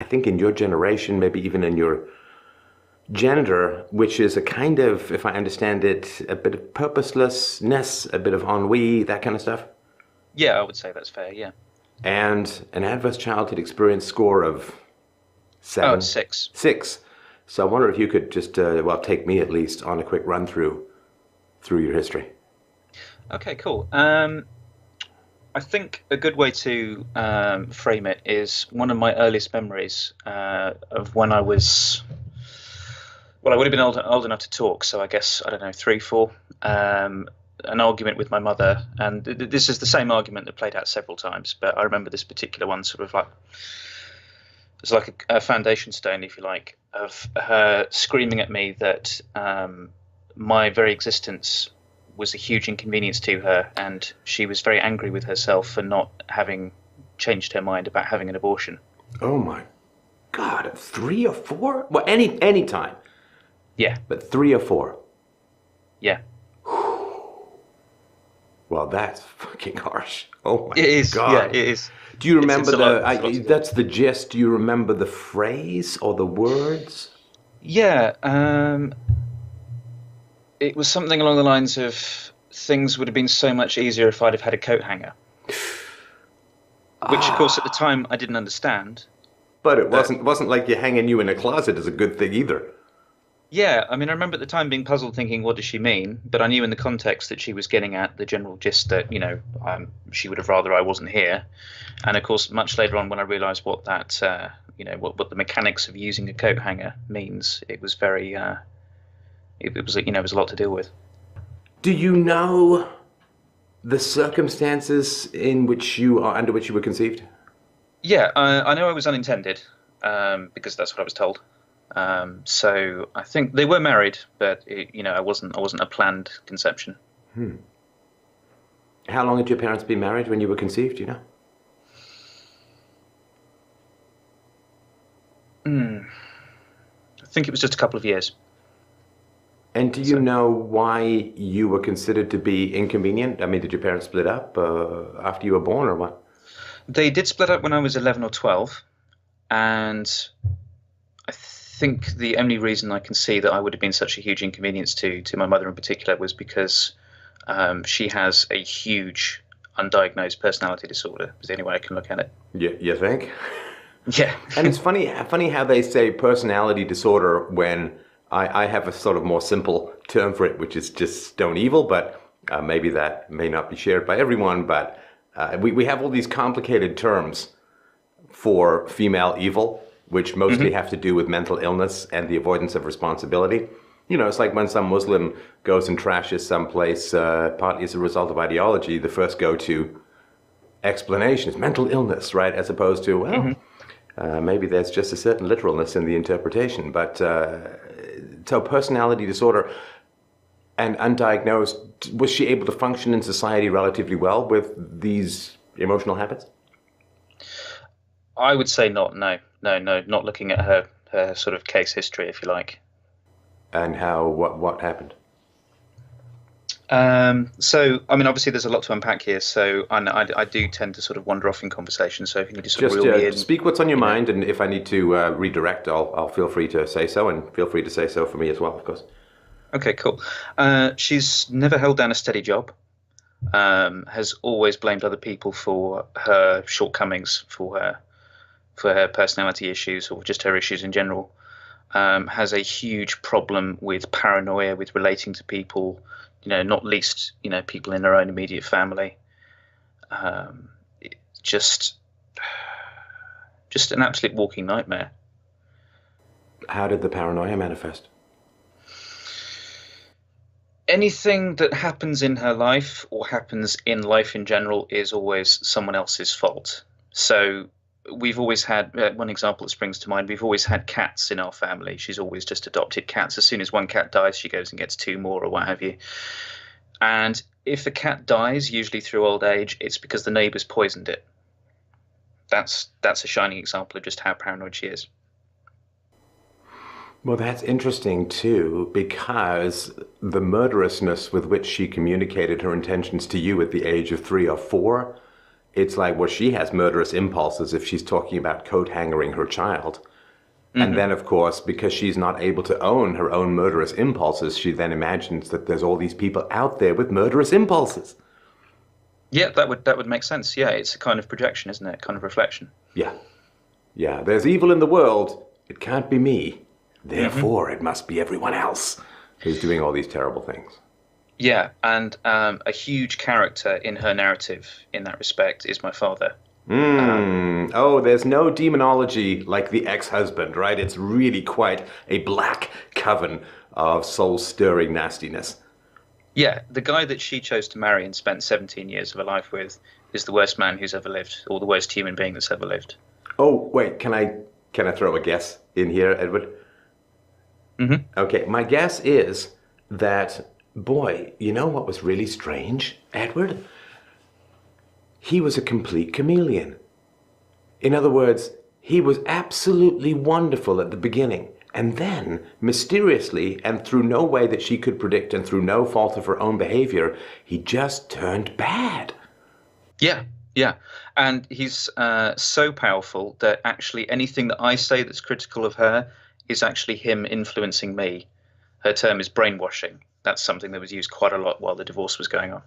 think in your generation, maybe even in your gender, which is a kind of, if I understand it, a bit of purposelessness, a bit of ennui, that kind of stuff. Yeah, I would say that's fair, yeah. And an adverse childhood experience score of Oh, it's seven, 6. six. So I wonder if you could just, well, take me at least on a quick run through your history. Okay, cool. I think a good way to frame it is one of my earliest memories of when I was, well, I would have been old enough to talk, so I guess, I don't know, 3, 4. An argument with my mother, and this is the same argument that played out several times, but I remember this particular one sort of like, it's like a foundation stone, if you like, of her screaming at me that my very existence was a huge inconvenience to her, and she was very angry with herself for not having changed her mind about having an abortion. Oh my God, 3 or 4? Well, any time, Yeah, but 3 or 4. yeah. Well, that's fucking harsh. Oh my It is. God. Yeah, it is. Do you remember It's a lot to do. that's the gist. Do you remember the phrase or the words? Yeah, it was something along the lines of things would have been so much easier if I'd have had a coat hanger. Which, of course, at the time I didn't understand. But it wasn't like you hanging you in a closet is a good thing either. Yeah, I mean, I remember at the time being puzzled, thinking, what does she mean? But I knew in the context that she was getting at the general gist that, she would have rather I wasn't here. And of course, much later on, when I realised what that, what the mechanics of using a coat hanger means, it was very, it was a lot to deal with. Do you know the circumstances under which you were conceived? Yeah, I know I was unintended, because that's what I was told. So I think they were married, but I wasn't a planned conception. How long had your parents been married when you were conceived, do you know? I think it was just a couple of years. And do you know why you were considered to be inconvenient? I mean, did your parents split up after you were born or what? They did split up when I was 11 or 12, and I think the only reason I can see that I would have been such a huge inconvenience to my mother in particular was because she has a huge undiagnosed personality disorder. Is the only way I can look at it. You think? Yeah. And it's funny how they say personality disorder when I have a sort of more simple term for it, which is just stone evil, but maybe that may not be shared by everyone, but we have all these complicated terms for female evil, which mostly have to do with mental illness and the avoidance of responsibility. It's like when some Muslim goes and trashes someplace, partly as a result of ideology, the first go-to explanation is mental illness, right? As opposed to, well, maybe there's just a certain literalness in the interpretation. But so personality disorder and undiagnosed, was she able to function in society relatively well with these emotional habits? I would say not. No, not looking at her sort of case history, if you like. And what happened? So, I mean, obviously there's a lot to unpack here, so I do tend to sort of wander off in conversation, so if you can just sort of reel me in. Speak what's on your mind, and if I need to redirect, I'll feel free to say so, and feel free to say so for me as well, of course. Okay, cool. She's never held down a steady job, has always blamed other people for her shortcomings, for her personality issues, or just her issues in general. Has a huge problem with paranoia, with relating to people, not least, people in her own immediate family. Just an absolute walking nightmare. How did the paranoia manifest? Anything that happens in her life or happens in life in general is always someone else's fault. So we've always had, one example that springs to mind, we've always had cats in our family. She's always just adopted cats. As soon as one cat dies, she goes and gets 2 more or what have you. And if the cat dies, usually through old age, it's because the neighbours poisoned it. That's a shining example of just how paranoid she is. Well, that's interesting too, because the murderousness with which she communicated her intentions to you at the age of 3 or 4 it's like, well, she has murderous impulses if she's talking about coat hangering her child. And then, of course, because she's not able to own her own murderous impulses, she then imagines that there's all these people out there with murderous impulses. Yeah, that would make sense. Yeah, it's a kind of projection, isn't it? Kind of reflection. Yeah. Yeah, there's evil in the world. It can't be me. Therefore, it must be everyone else who's doing all these terrible things. Yeah, and a huge character in her narrative in that respect is my father. Oh, there's no demonology like the ex-husband, right? It's really quite a black coven of soul-stirring nastiness. Yeah, the guy that she chose to marry and spent 17 years of her life with is the worst man who's ever lived, or the worst human being that's ever lived. Oh, wait, can I throw a guess in here, Edward? Mm-hmm. Okay, my guess is that, boy, you know what was really strange, Edward? He was a complete chameleon. In other words, he was absolutely wonderful at the beginning. And then, mysteriously, and through no way that she could predict and through no fault of her own behavior, he just turned bad. Yeah, yeah. And he's so powerful that actually anything that I say that's critical of her is actually him influencing me. Her term is brainwashing. That's something that was used quite a lot while the divorce was going on.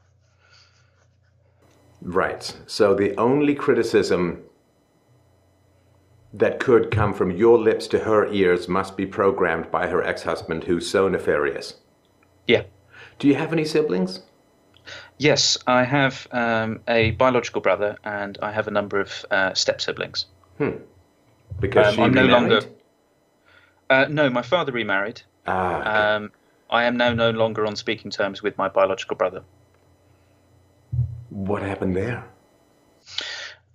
Right. So the only criticism that could come from your lips to her ears must be programmed by her ex-husband, who's so nefarious. Yeah. Do you have any siblings? Yes, I have a biological brother, and I have a number of step-siblings. Because she I'm no remarried? longer. No, my father remarried. Okay. I am now no longer on speaking terms with my biological brother. What happened there?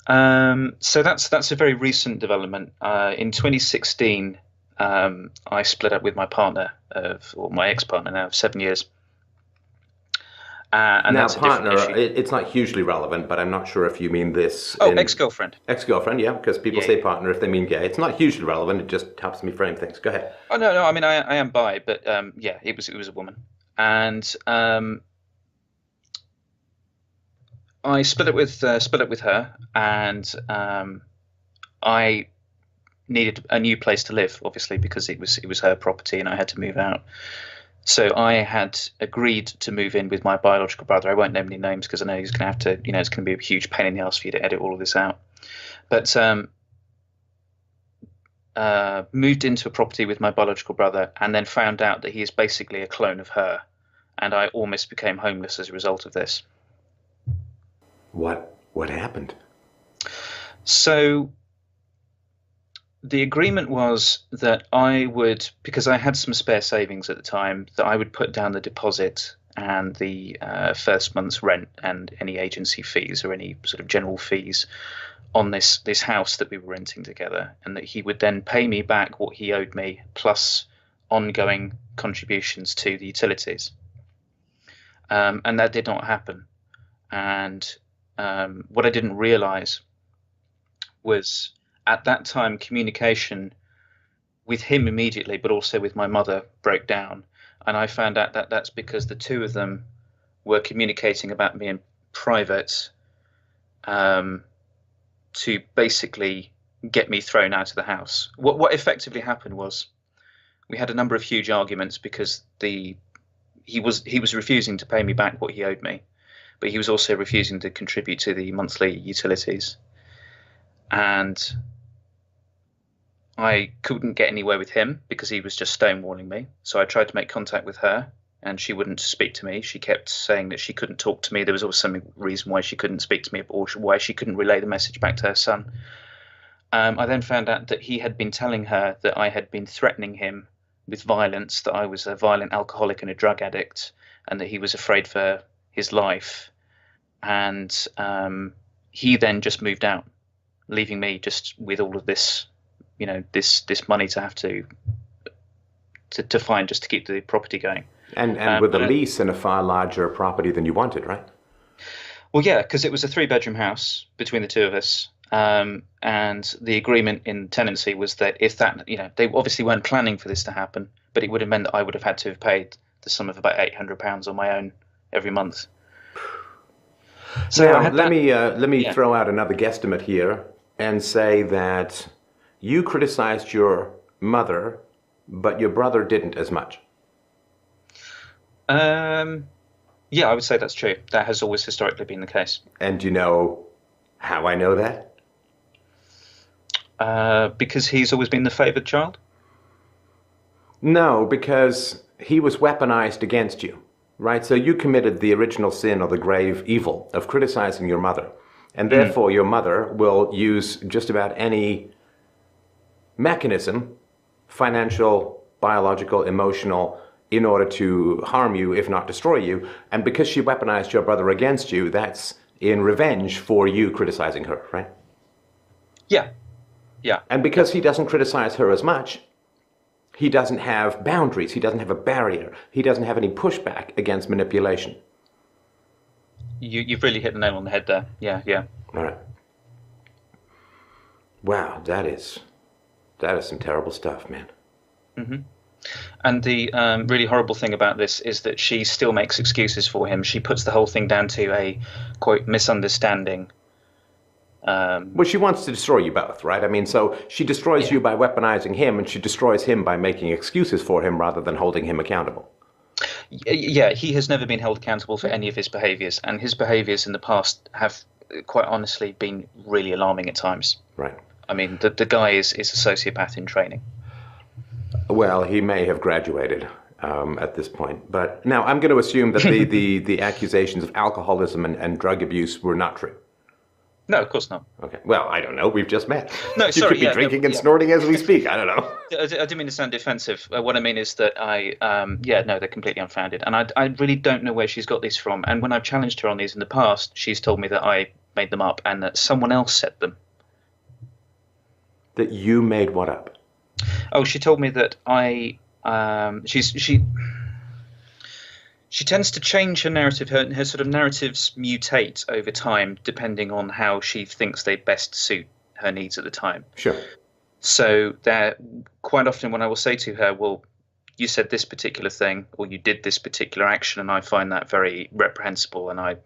So that's a very recent development. In 2016, I split up with my partner, or my ex-partner now of 7 years. And now, that's partner, a different issue. it's not hugely relevant, but I'm not sure if you mean this. Oh, ex-girlfriend. Ex-girlfriend, yeah, because people say partner if they mean gay. It's not hugely relevant. It just helps me frame things. Go ahead. Oh no, I mean I am bi, but yeah, it was a woman, and I split up with her, and I needed a new place to live, obviously, because it was her property, and I had to move out. So I had agreed to move in with my biological brother. I won't name any names because I know he's going to have to, it's going to be a huge pain in the ass for you to edit all of this out. But moved into a property with my biological brother, and then found out that he is basically a clone of her, and I almost became homeless as a result of this. What happened? So the agreement was that I would, because I had some spare savings at the time, that I would put down the deposit and the first month's rent and any agency fees or any sort of general fees on this house that we were renting together, and that he would then pay me back what he owed me plus ongoing contributions to the utilities. And that did not happen. And what I didn't realize was at that time communication with him immediately, but also with my mother, broke down. And I found out that that's because the two of them were communicating about me in private to basically get me thrown out of the house. What effectively happened was we had a number of huge arguments because he was refusing to pay me back what he owed me, but he was also refusing to contribute to the monthly utilities. And I couldn't get anywhere with him because he was just stonewalling me. So I tried to make contact with her, and she wouldn't speak to me. She kept saying that she couldn't talk to me. There was always some reason why she couldn't speak to me, or why she couldn't relay the message back to her son. I then found out that he had been telling her that I had been threatening him with violence, that I was a violent alcoholic and a drug addict, and that he was afraid for his life. And he then just moved out, leaving me just with all of this, this money to have to find just to keep the property going. And with a lease and a far larger property than you wanted, right? Well, yeah, because it was a 3-bedroom house between the two of us. And the agreement in tenancy was that if that, they obviously weren't planning for this to happen, but it would have meant that I would have had to have paid the sum of about £800 on my own every month. So I Now, had that. let me Yeah. throw out another guesstimate here and say that you criticized your mother, but your brother didn't as much. Um, yeah, I would say that's true. That has always historically been the case. And you know how I know that? Because he's always been the favored child. No, because he was weaponized against you, right? So you committed the original sin or the grave evil of criticizing your mother. And Mm. therefore, your mother will use just about any mechanism, financial, biological, emotional, in order to harm you, if not destroy you. And because she weaponized your brother against you, that's in revenge for you criticizing her, right? Yeah, yeah, And because he definitely. doesn't criticize her as much, he doesn't have boundaries, he doesn't have a barrier, he doesn't have any pushback against manipulation. You've really hit the nail on the head there. Yeah, yeah. All right. Wow, that is some terrible stuff, man. Hmm. And the really horrible thing about this is that she still makes excuses for him. She puts the whole thing down to a quote misunderstanding. Um, Well, she wants to destroy you both, right? I mean, so she destroys yeah, you by weaponizing him, and she destroys him by making excuses for him rather than holding him accountable. yeah. He has never been held accountable for any of his behaviours, and his behaviours in the past have, quite honestly, been really alarming at times. Right. I mean, the guy is a sociopath in training. Well, he may have graduated at this point. But now I'm going to assume that the accusations of alcoholism and drug abuse were not true. No, of course not. Okay. Well, I don't know. We've just met. No, You could sorry. be Yeah, no, drinking and yeah. snorting as we speak. I don't know. I didn't mean to sound defensive. What I mean is that yeah, no, they're completely unfounded, and I really don't know where she's got these from. And when I've challenged her on these in the past, she's told me that I made them up and that someone else said them. That you made what up? Oh, she told me that she tends to change her narrative. Her sort of narratives mutate over time depending on how she thinks they best suit her needs at the time. Sure. So there, quite often when I will say to her, well, you said this particular thing or you did this particular action and I find that very reprehensible and I,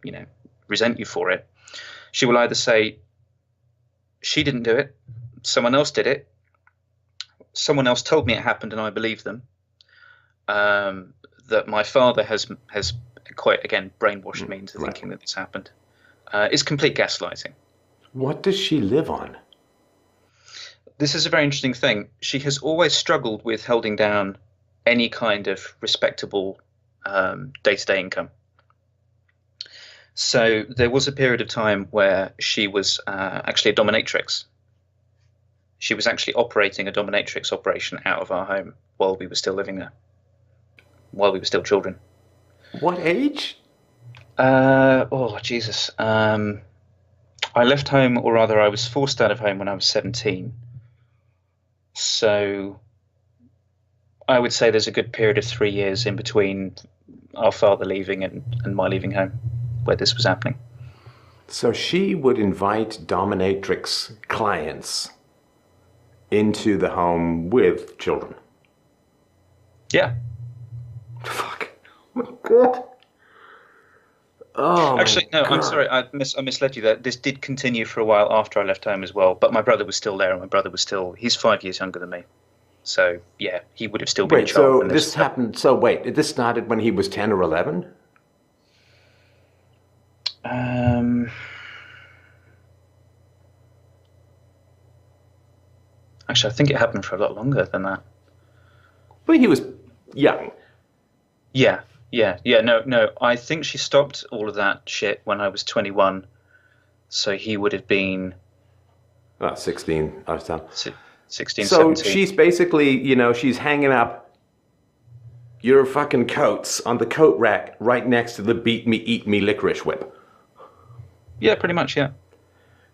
you know, resent you for it. She will either say, she didn't do it, someone else did it, someone else told me it happened and I believe them. That my father has quite again brainwashed me into Right. thinking that this happened. It's complete gaslighting. What does she live on? This is a very interesting thing. She has always struggled with holding down any kind of respectable day-to-day income. So there was a period of time where she was actually a dominatrix. She was actually operating a dominatrix operation out of our home while we were still living there, while we were still children. What age? Oh, Jesus. I left home, or rather I was forced out of home when I was 17. So I would say there's a good period of 3 years in between our father leaving and my leaving home where this was happening. So she would invite dominatrix clients into the home with children. Yeah. Fuck. Oh my God. Oh, Actually, my no, I'm God. sorry. I misled you there. This did continue for a while after I left home as well, but my brother was still there, and my brother was still, he's 5 years younger than me. So, yeah, he would have still been a Wait, child so when this happened. So wait, this started when he was 10 or 11? Um, actually, I think it happened for a lot longer than that. Well, he was young. Yeah. No. I think she stopped all of that shit when I was 21. So he would have been 16, I was telling. 16, So 17. she's basically, she's hanging up your fucking coats on the coat rack right next to the beat me, eat me licorice whip. Yeah, pretty much, yeah.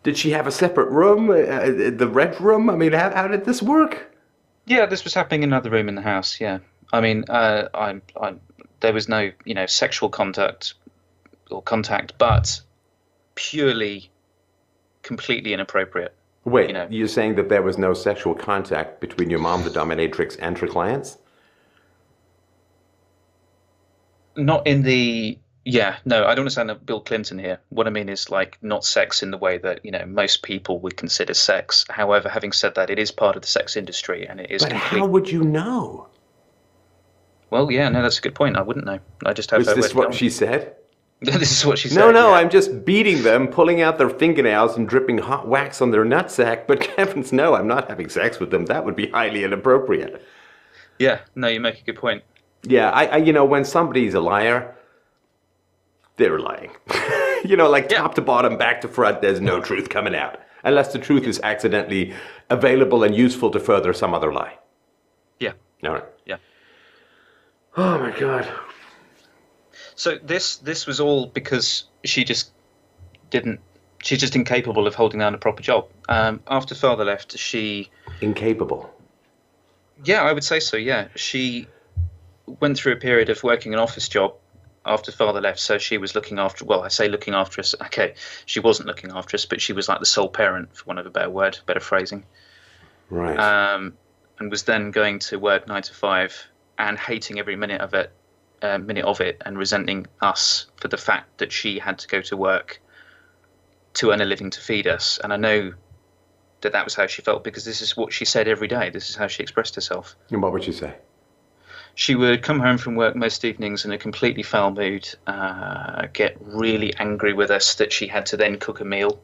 Did she have a separate room, the red room? I mean, how did this work? Yeah, this was happening in another room in the house, yeah. I mean, there was no, sexual contact, but purely, completely inappropriate. Wait, You know. you're saying that there was no sexual contact between your mom, the dominatrix, and her clients? Not in the Yeah, no, I don't want to sound like Bill Clinton here. What I mean is like not sex in the way that, most people would consider sex. However, having said that, it is part of the sex industry and it is But how complete. would you know? Well, yeah, no, that's a good point. I wouldn't know. I just have Was nowhere this to go what on. she said? This is what she No, said, no, yeah. I'm just beating them, pulling out their fingernails and dripping hot wax on their nutsack. But heavens no, I'm not having sex with them. That would be highly inappropriate. Yeah, no, you make a good point. Yeah, when somebody's a liar, they're lying. Like Yeah, top to bottom, back to front, there's no truth coming out. Unless the truth is accidentally available and useful to further some other lie. yeah, All right. yeah. Oh my God. So this was all because she's just incapable of holding down a proper job. After father left, Incapable. yeah, I would say so. Yeah, she went through a period of working an office job after father left. So she was looking after. Well, I say looking after us. Okay, she wasn't looking after us, but she was like the sole parent, for want of a better word, better phrasing. Right. And was then going to work 9 to 5 and hating every minute of it, and resenting us for the fact that she had to go to work to earn a living to feed us. And I know that was how she felt because this is what she said every day. This is how she expressed herself. And what would you say? She would come home from work most evenings in a completely foul mood, get really angry with us that she had to then cook a meal.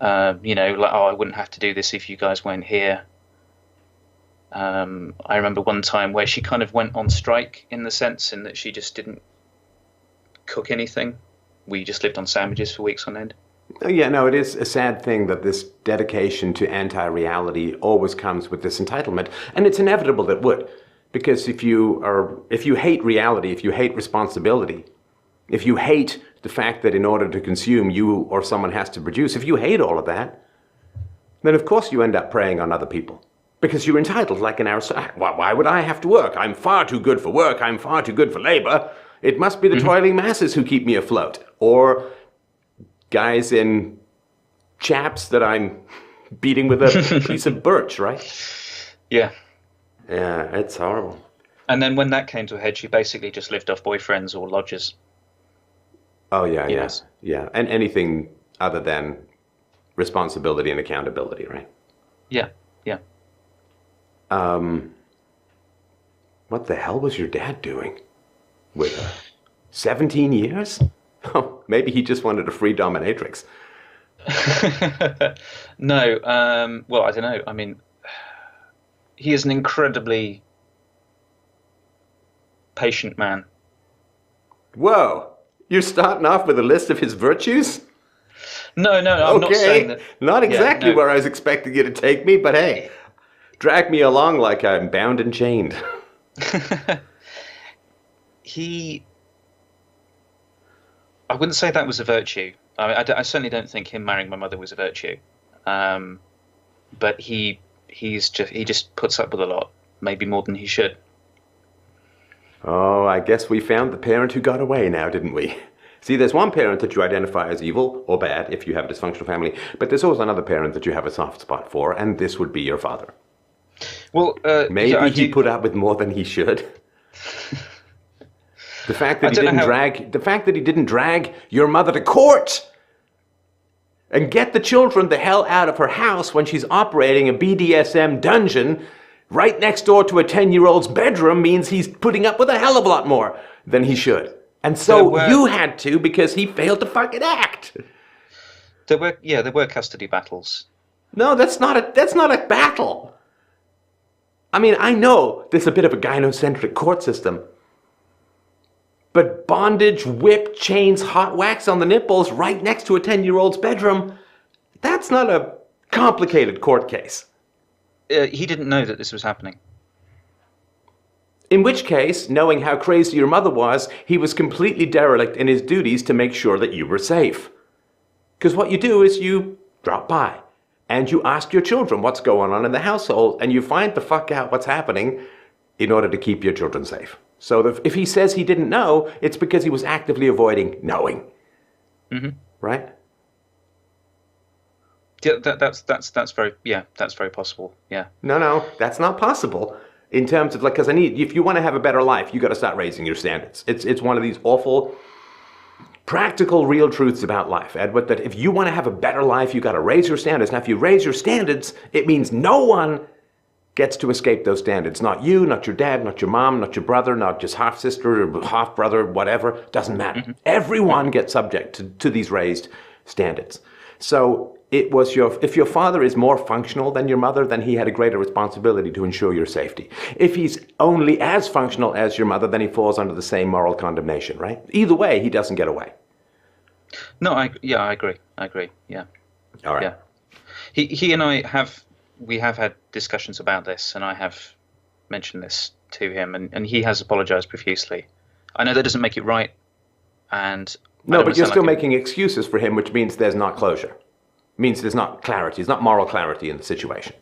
Like, oh, I wouldn't have to do this if you guys weren't here. I remember one time where she kind of went on strike in that she just didn't cook anything. We just lived on sandwiches for weeks on end. Oh, yeah, no, it is a sad thing that this dedication to anti-reality always comes with this entitlement, and it's inevitable that it would, because if you hate reality, if you hate responsibility, if you hate the fact that in order to consume, you or someone has to produce, if you hate all of that, then of course you end up preying on other people. Because you're entitled, like an aristocrat. Why would I have to work? I'm far too good for work. I'm far too good for labor. It must be the toiling masses who keep me afloat. Or guys in chaps that I'm beating with a piece of birch, right? Yeah. Yeah, it's horrible. And then when that came to a head, she basically just lived off boyfriends or lodgers. Oh, yeah, yeah. Yes. Yeah, and anything other than responsibility and accountability, right? Yeah, yeah. What the hell was your dad doing with her? 17 years? Oh, maybe he just wanted a free dominatrix. No, well, I don't know. I mean, he is an incredibly patient man. Whoa, you're starting off with a list of his virtues? No, I'm not saying that. Not exactly Yeah, no. where I was expecting you to take me, but hey, drag me along like I'm bound and chained. I wouldn't say that was a virtue. I certainly don't think him marrying my mother was a virtue. But he just puts up with a lot, maybe more than he should. Oh, I guess we found the parent who got away now, didn't we? See, there's one parent that you identify as evil or bad if you have a dysfunctional family, but there's also another parent that you have a soft spot for, and this would be your father. Well, maybe yeah, he put up with more than he should. The fact that he didn't drag your mother to court and get the children the hell out of her house when she's operating a BDSM dungeon right next door to a 10-year-old's bedroom means he's putting up with a hell of a lot more than he should. And so you had to because he failed to fucking act. There were custody battles. No, that's not a battle. I mean, I know there's a bit of a gynocentric court system. But bondage, whip, chains, hot wax on the nipples right next to a 10-year-old's bedroom, that's not a complicated court case. He didn't know that this was happening. In which case, knowing how crazy your mother was, he was completely derelict in his duties to make sure that you were safe. Because what you do is you drop by, and you ask your children what's going on in the household, and you find the fuck out what's happening in order to keep your children safe. So if he says he didn't know, it's because he was actively avoiding knowing. Mm-hmm. Right? Yeah, that's very possible. Yeah. No, that's not possible. in terms of like, because if you want to have a better life, you got to start raising your standards. It's one of these awful, practical, real truths about life, Edward, that if you want to have a better life, you got to raise your standards. Now, if you raise your standards, it means no one gets to escape those standards. Not you, not your dad, not your mom, not your brother, not just half sister or half brother, whatever. Doesn't matter. Everyone gets subject to these raised standards. So it was if your father is more functional than your mother, then he had a greater responsibility to ensure your safety. If he's only as functional as your mother, then he falls under the same moral condemnation, right? Either way, he doesn't get away. No, I agree. Yeah. All right. Yeah. He and I have had discussions about this, and I have mentioned this to him, and he has apologized profusely. I know that doesn't make it right, and no, but you're still making excuses for him, which means there's not closure. Means there's not clarity. There's not moral clarity in the situation.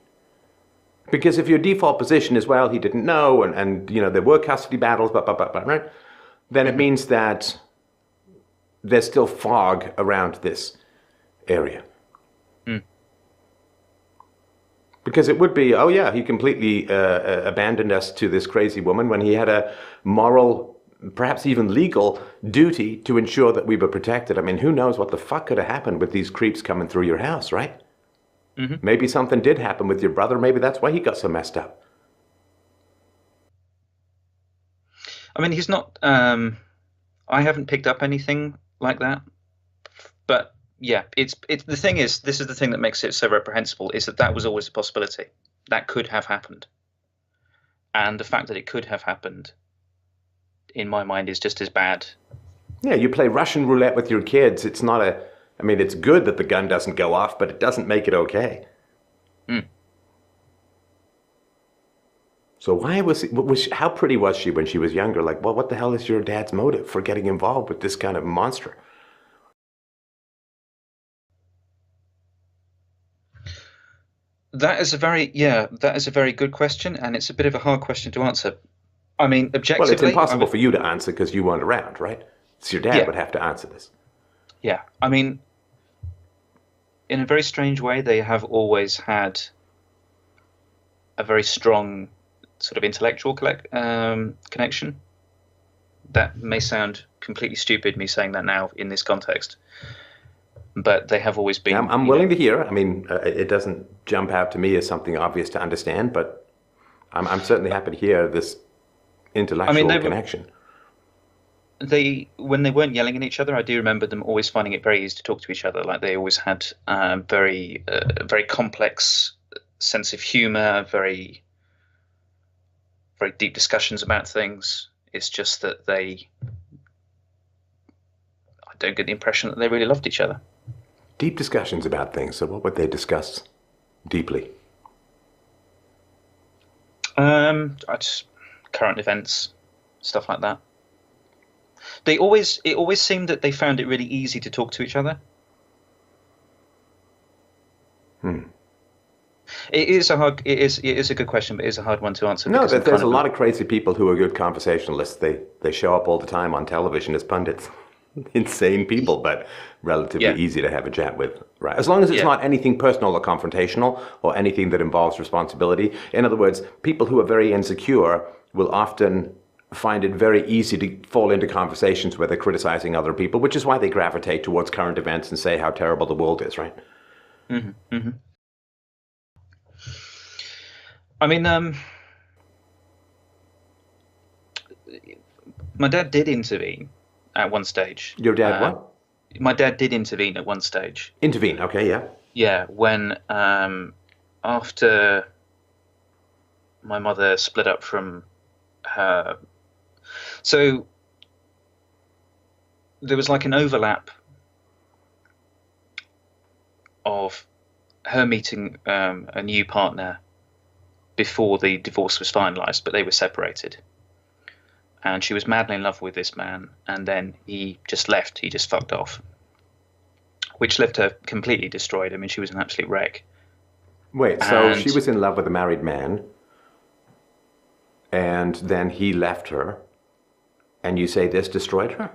Because if your default position is, well, he didn't know, and there were custody battles, right? Then it means that there's still fog around this area. Because it would be, oh yeah, he completely abandoned us to this crazy woman when he had a moral, perhaps even legal duty to ensure that we were protected. I mean, who knows what the fuck could have happened with these creeps coming through your house, right? Maybe something did happen with your brother. Maybe that's why he got so messed up. I mean, he's not, I haven't picked up anything like that, but yeah, it's the thing is, this is the thing that makes it so reprehensible, is that was always a possibility. That could have happened. And the fact that it could have happened, in my mind, is just as bad. Yeah, you play Russian roulette with your kids. It's not it's good that the gun doesn't go off, but it doesn't make it okay. So how pretty was she when she was younger? Like, well, what the hell is your dad's motive for getting involved with this kind of monster? That is a very good question, and it's a bit of a hard question to answer. I mean, objectively... Well, it's impossible for you to answer because you weren't around, right? So your dad would have to answer this. Yeah, I mean, in a very strange way, they have always had a very strong sort of intellectual connection. That may sound completely stupid, me saying that now in this context. But they have always been... I'm willing to hear. I mean, it doesn't jump out to me as something obvious to understand, but I'm certainly happy to hear this intellectual connection. When they weren't yelling at each other, I do remember them always finding it very easy to talk to each other. Like, they always had very complex sense of humor, very deep discussions about things. It's just that I don't get the impression that they really loved each other. Deep discussions about things. So what would they discuss deeply? Just current events, stuff like that. It always seemed that they found it really easy to talk to each other. It is a good question, but it is a hard one to answer. No, there's a lot of crazy people who are good conversationalists. They show up all the time on television as pundits. Insane people, but relatively easy to have a chat with, right? As long as it's not anything personal or confrontational or anything that involves responsibility. In other words, people who are very insecure will often find it very easy to fall into conversations where they're criticizing other people, which is why they gravitate towards current events and say how terrible the world is, right? I mean, my dad did intervene at one stage. Your dad what? My dad did intervene at one stage. Intervene, okay, yeah. Yeah, when after my mother split up from her, so there was like an overlap of her meeting a new partner before the divorce was finalized, but they were separated. And she was madly in love with this man, and then he just left. He just fucked off, which left her completely destroyed. I mean, she was an absolute wreck. Wait, so she was in love with a married man, and then he left her, and you say this destroyed her?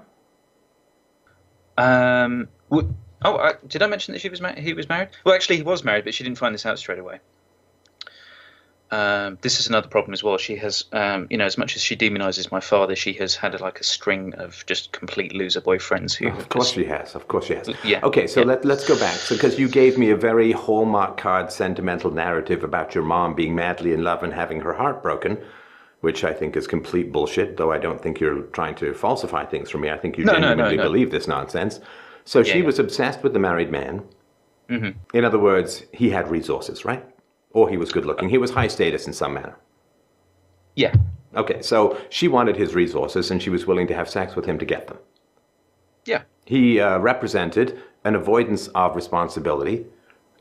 Did I mention that he was married? Well, actually, he was married, but she didn't find this out straight away. This is another problem as well. She has, as much as she demonizes my father, she has had like a string of just complete loser boyfriends who. Of course she has. Of course she has. Yeah. Okay, so Yeah. let's go back. So because you gave me a very Hallmark card sentimental narrative about your mom being madly in love and having her heart broken, which I think is complete bullshit, though I don't think you're trying to falsify things from me. I think you genuinely believe this nonsense. So she was obsessed with the married man. Mm-hmm. In other words, he had resources, right? Or he was good looking. He was high status in some manner. Yeah. Okay, so she wanted his resources and she was willing to have sex with him to get them. Yeah. He represented an avoidance of responsibility,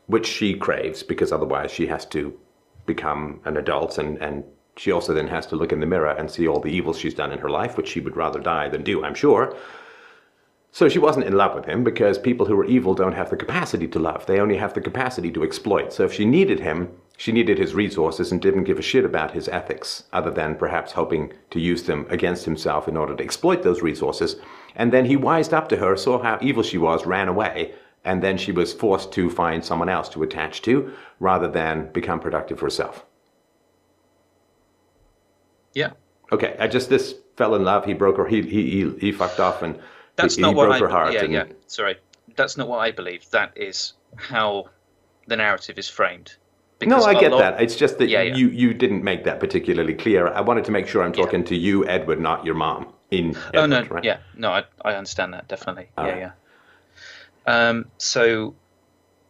which she craves because otherwise she has to become an adult and she also then has to look in the mirror and see all the evil she's done in her life, which she would rather die than do, I'm sure. So she wasn't in love with him because people who are evil don't have the capacity to love. They only have the capacity to exploit. So if she needed him, she needed his resources and didn't give a shit about his ethics, other than perhaps hoping to use them against himself in order to exploit those resources. And then he wised up to her, saw how evil she was, ran away, and then she was forced to find someone else to attach to rather than become productive herself. Yeah. Okay, this fell in love, he broke her, he fucked off and That's not what broke her heart. Yeah. Sorry, that's not what I believe. That is how the narrative is framed. No, I get that. It's just that Yeah. you didn't make that particularly clear. I wanted to make sure I'm talking to you, Edward, not your mom. No, right? Yeah, no, I understand that definitely. All Yeah, right. yeah. So,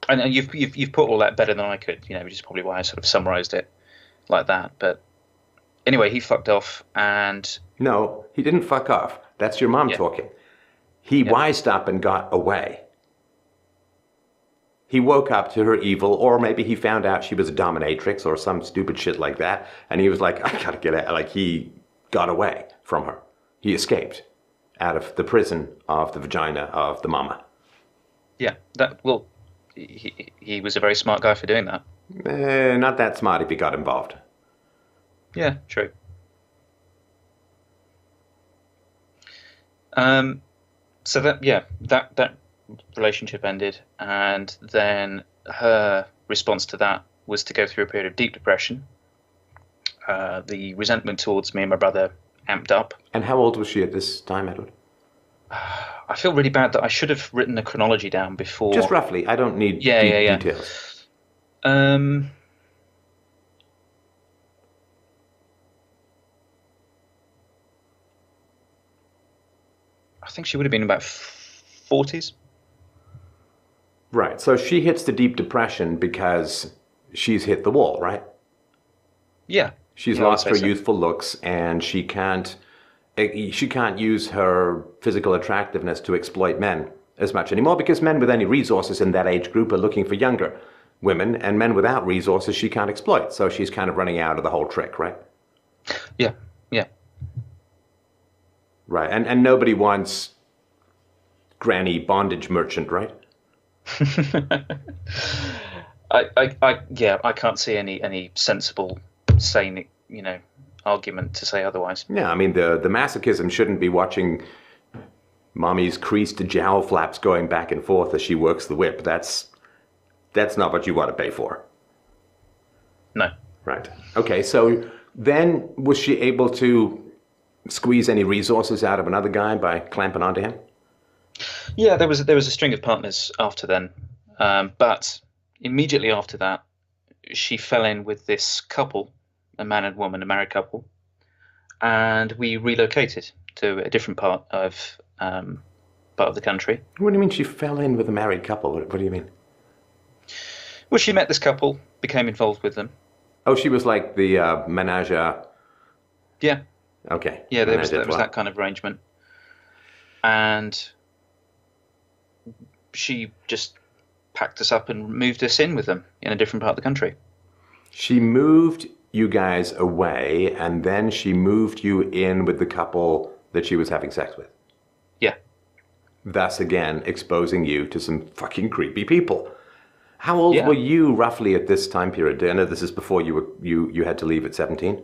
and you've put all that better than I could. Which is probably why I sort of summarized it like that. But anyway, he fucked off, and No, he didn't fuck off. That's your mom talking. He wised up and got away. He woke up to her evil, or maybe he found out she was a dominatrix or some stupid shit like that, and he was like, I gotta get out. Like, he got away from her. He escaped out of the prison of the vagina of the mama. Yeah, he was a very smart guy for doing that. Not that smart if he got involved. Yeah, true. So that relationship ended, and then her response to that was to go through a period of deep depression. The resentment towards me and my brother amped up. And how old was she at this time, Edward? I feel really bad that I should have written the chronology down before. Just roughly. I don't need details. I think she would have been about 40s. Right. So she hits the deep depression because she's hit the wall, right? Yeah. She's lost her youthful looks, and she can't use her physical attractiveness to exploit men as much anymore, because men with any resources in that age group are looking for younger women, and men without resources she can't exploit. So she's kind of running out of the whole trick, right? Yeah. Yeah. Right. And nobody wants granny bondage merchant, right? I can't see any sensible, sane, argument to say otherwise. Yeah, I mean, the masochism shouldn't be watching mommy's creased jowl flaps going back and forth as she works the whip. That's not what you want to pay for. No. Right. Okay, so then was she able to squeeze any resources out of another guy by clamping onto him? Yeah, there was a string of partners after then, but immediately after that, she fell in with this couple, a man and woman, a married couple, and we relocated to a different part of the country. What do you mean she fell in with a married couple? What do you mean? Well, she met this couple, became involved with them. Oh, she was like the menage a... Yeah. Okay. Yeah, there was that kind of arrangement. And she just packed us up and moved us in with them in a different part of the country. She moved you guys away, and then she moved you in with the couple that she was having sex with. Yeah. Thus, again, exposing you to some fucking creepy people. How old were you roughly at this time period? I know this is before you had to leave at 17.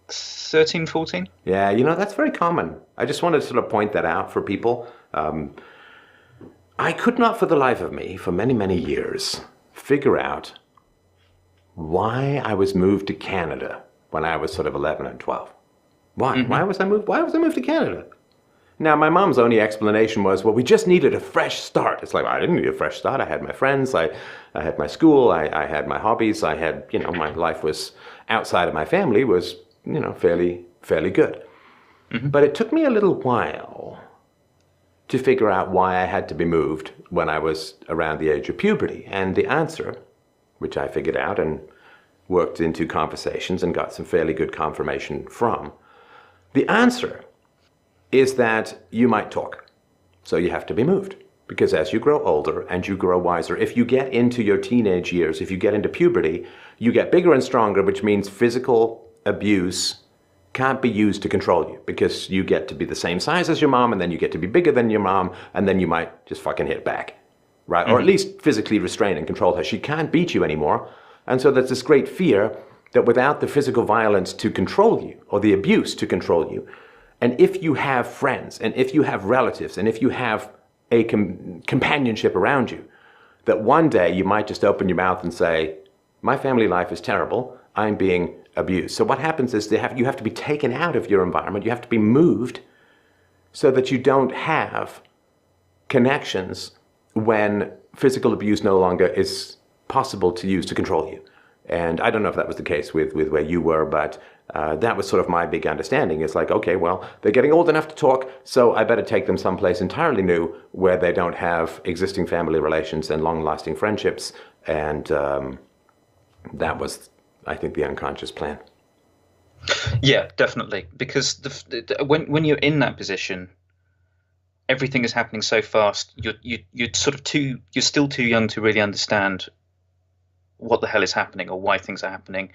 13, 14? Yeah, that's very common. I just wanted to sort of point that out for people. I could not for the life of me, for many, many years, figure out why I was moved to Canada when I was sort of 11 and 12. Why? Mm-hmm. Why was I moved to Canada? Now, my mom's only explanation was, well, we just needed a fresh start. It's like, well, I didn't need a fresh start. I had my friends. I had my school. I had my hobbies. I had, my life was outside of my family was, fairly good. Mm-hmm. But it took me a little while to figure out why I had to be moved when I was around the age of puberty. And the answer, which I figured out and worked into conversations and got some fairly good confirmation from, the answer is that you might talk. So you have to be moved. Because as you grow older and you grow wiser, if you get into your teenage years, if you get into puberty, you get bigger and stronger, which means physical abuse can't be used to control you because you get to be the same size as your mom and then you get to be bigger than your mom and then you might just fucking hit back, right? Mm-hmm. Or at least physically restrain and control her. She can't beat you anymore. And so there's this great fear that without the physical violence to control you or the abuse to control you, and if you have friends, and if you have relatives, and if you have a companionship around you, that one day you might just open your mouth and say, my family life is terrible, I'm being abused. So what happens is you have to be taken out of your environment, you have to be moved so that you don't have connections when physical abuse no longer is possible to use to control you. And I don't know if that was the case with where you were, but that was sort of my big understanding. It's like, okay, well, they're getting old enough to talk, so I better take them someplace entirely new where they don't have existing family relations and long-lasting friendships. And that was, I think, the unconscious plan. Yeah, definitely. Because when you're in that position, everything is happening so fast. You're still too young to really understand what the hell is happening or why things are happening.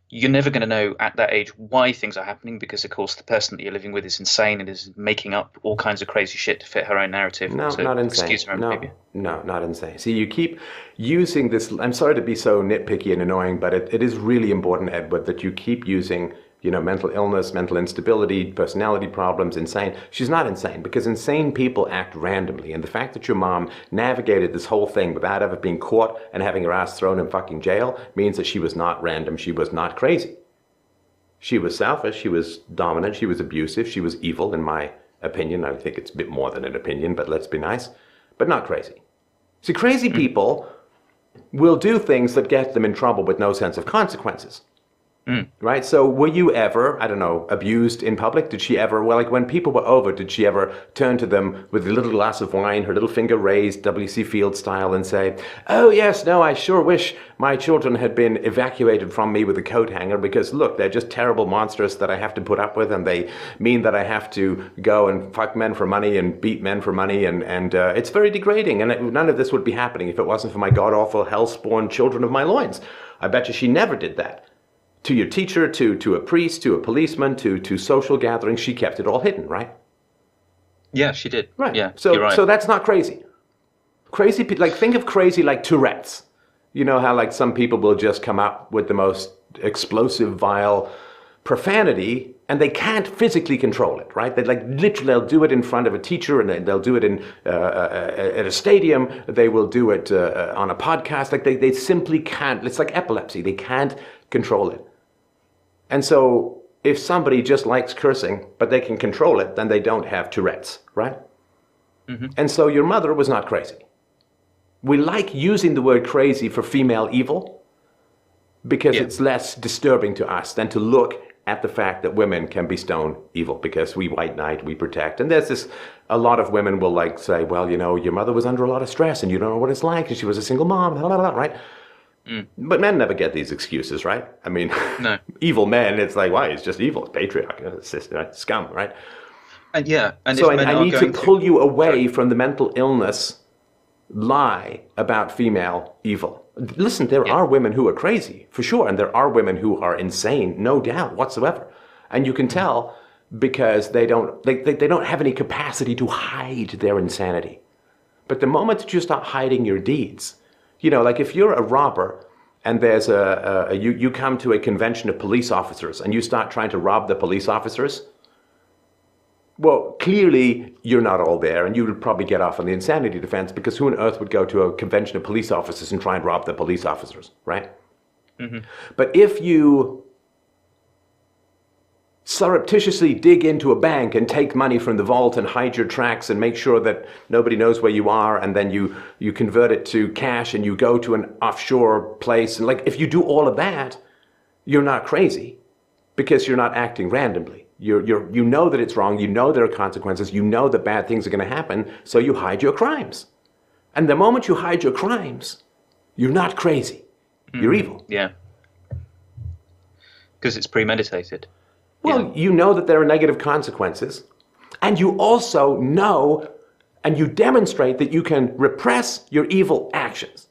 You're never going to know at that age why things are happening because, of course, the person that you're living with is insane and is making up all kinds of crazy shit to fit her own narrative. No, not insane. Excuse her own behavior. No, not insane. See, you keep using this. I'm sorry to be so nitpicky and annoying, but it is really important, Edward, that you keep using, mental illness, mental instability, personality problems, insane. She's not insane because insane people act randomly. And the fact that your mom navigated this whole thing without ever being caught and having her ass thrown in fucking jail means that she was not random. She was not crazy. She was selfish. She was dominant. She was abusive. She was evil, in my opinion. I think it's a bit more than an opinion, but let's be nice. But not crazy. See, crazy people will do things that get them in trouble with no sense of consequences. Right? So were you ever, I don't know, abused in public? Did she ever, well, like when people were over, did she ever turn to them with a little glass of wine, her little finger raised, W.C. Field style, and say, oh yes, no, I sure wish my children had been evacuated from me with a coat hanger because look, they're just terrible monsters that I have to put up with and they mean that I have to go and fuck men for money and beat men for money and it's very degrading and none of this would be happening if it wasn't for my god-awful hell-spawned children of my loins. I bet you she never did that. To your teacher, to a priest, to a policeman, to social gatherings, she kept it all hidden, right? Yeah, she did. Right. Yeah, so, you're right. So that's not crazy. Crazy people, like think of crazy like Tourette's. You know how like some people will just come up with the most explosive, vile profanity and they can't physically control it, right? They like literally they'll do it in front of a teacher and they'll do it in at a stadium. They will do it on a podcast. Like they simply can't. It's like epilepsy. They can't control it. And so if somebody just likes cursing, but they can control it, then they don't have Tourette's, right? Mm-hmm. And so your mother was not crazy. We like using the word crazy for female evil because it's less disturbing to us than to look at the fact that women can be stone evil because we white knight, we protect. And there's this, a lot of women will like say, well, your mother was under a lot of stress and you don't know what it's like and she was a single mom, blah, blah, blah, right? But men never get these excuses, right? I mean, no. Evil men, it's like, why? It's just evil. It's patriarch, sister, right? Scum, right? And so I need to pull you away from the mental illness lie about female evil. Listen, there are women who are crazy, for sure, and there are women who are insane, no doubt whatsoever. And you can tell because they don't have any capacity to hide their insanity. But the moment that you start hiding your deeds, like if you're a robber and there's you come to a convention of police officers and you start trying to rob the police officers, Well, clearly you're not all there, and you would probably get off on the insanity defense, because who on earth would go to a convention of police officers and try and rob the police officers, right? Mm-hmm. But if you surreptitiously dig into a bank and take money from the vault and hide your tracks and make sure that nobody knows where you are, and then you convert it to cash and you go to an offshore place, and like, if you do all of that, you're not crazy, because you're not acting randomly. You know that it's wrong, you know there are consequences, you know that bad things are going to happen, so you hide your crimes. And the moment you hide your crimes, you're not crazy. You're evil. Yeah. Because it's premeditated. Well, you know that there are negative consequences, and you also know and you demonstrate that you can repress your evil actions.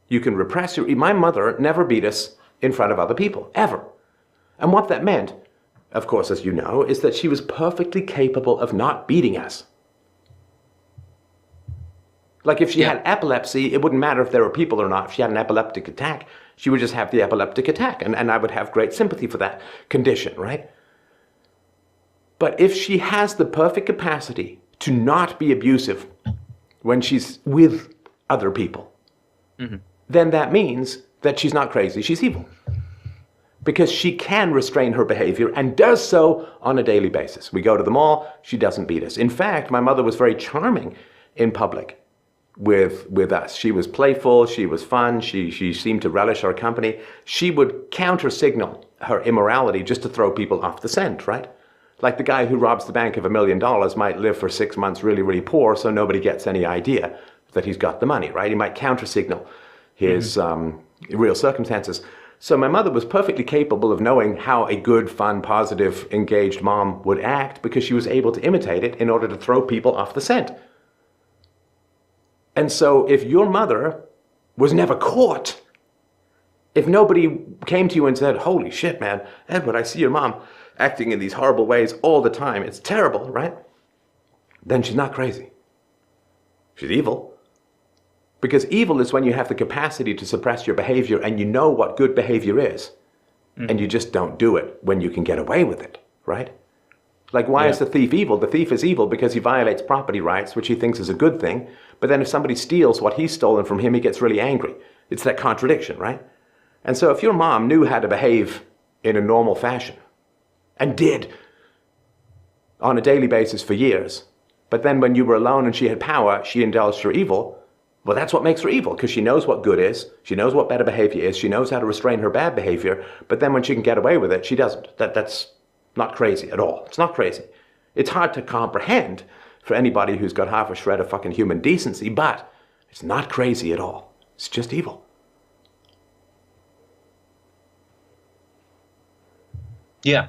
You can repress my mother never beat us in front of other people, ever. And what that meant, of course, as you know, is that she was perfectly capable of not beating us. Like, if she had epilepsy, it wouldn't matter if there were people or not. If she had an epileptic attack, she would just have the epileptic attack, and I would have great sympathy for that condition, right? But if she has the perfect capacity to not be abusive when she's with other people, then that means that she's not crazy, she's evil. Because she can restrain her behavior and does so on a daily basis. We go to the mall, she doesn't beat us. In fact, my mother was very charming in public with us. She was playful, she was fun, she seemed to relish our company. She would counter-signal her immorality just to throw people off the scent, right? Like the guy who robs the bank of $1 million might live for 6 months really, really poor, so nobody gets any idea that he's got the money, right? He might counter-signal his real circumstances. So my mother was perfectly capable of knowing how a good, fun, positive, engaged mom would act, because she was able to imitate it in order to throw people off the scent. And so if your mother was never caught, if nobody came to you and said, holy shit, man, Edward, I see your mom acting in these horrible ways all the time, it's terrible, right? Then she's not crazy. She's evil. Because evil is when you have the capacity to suppress your behavior and you know what good behavior is, and you just don't do it when you can get away with it, right? Like, why is the thief evil? The thief is evil because he violates property rights, which he thinks is a good thing. But then if somebody steals what he's stolen from him, he gets really angry. It's that contradiction, right? And so if your mom knew how to behave in a normal fashion, and did on a daily basis for years, but then when you were alone and she had power, she indulged her evil, well, that's what makes her evil, because she knows what good is, she knows what better behavior is, she knows how to restrain her bad behavior, but then when she can get away with it, she doesn't. That's not crazy at all. It's not crazy. It's hard to comprehend for anybody who's got half a shred of fucking human decency, but it's not crazy at all. It's just evil. Yeah,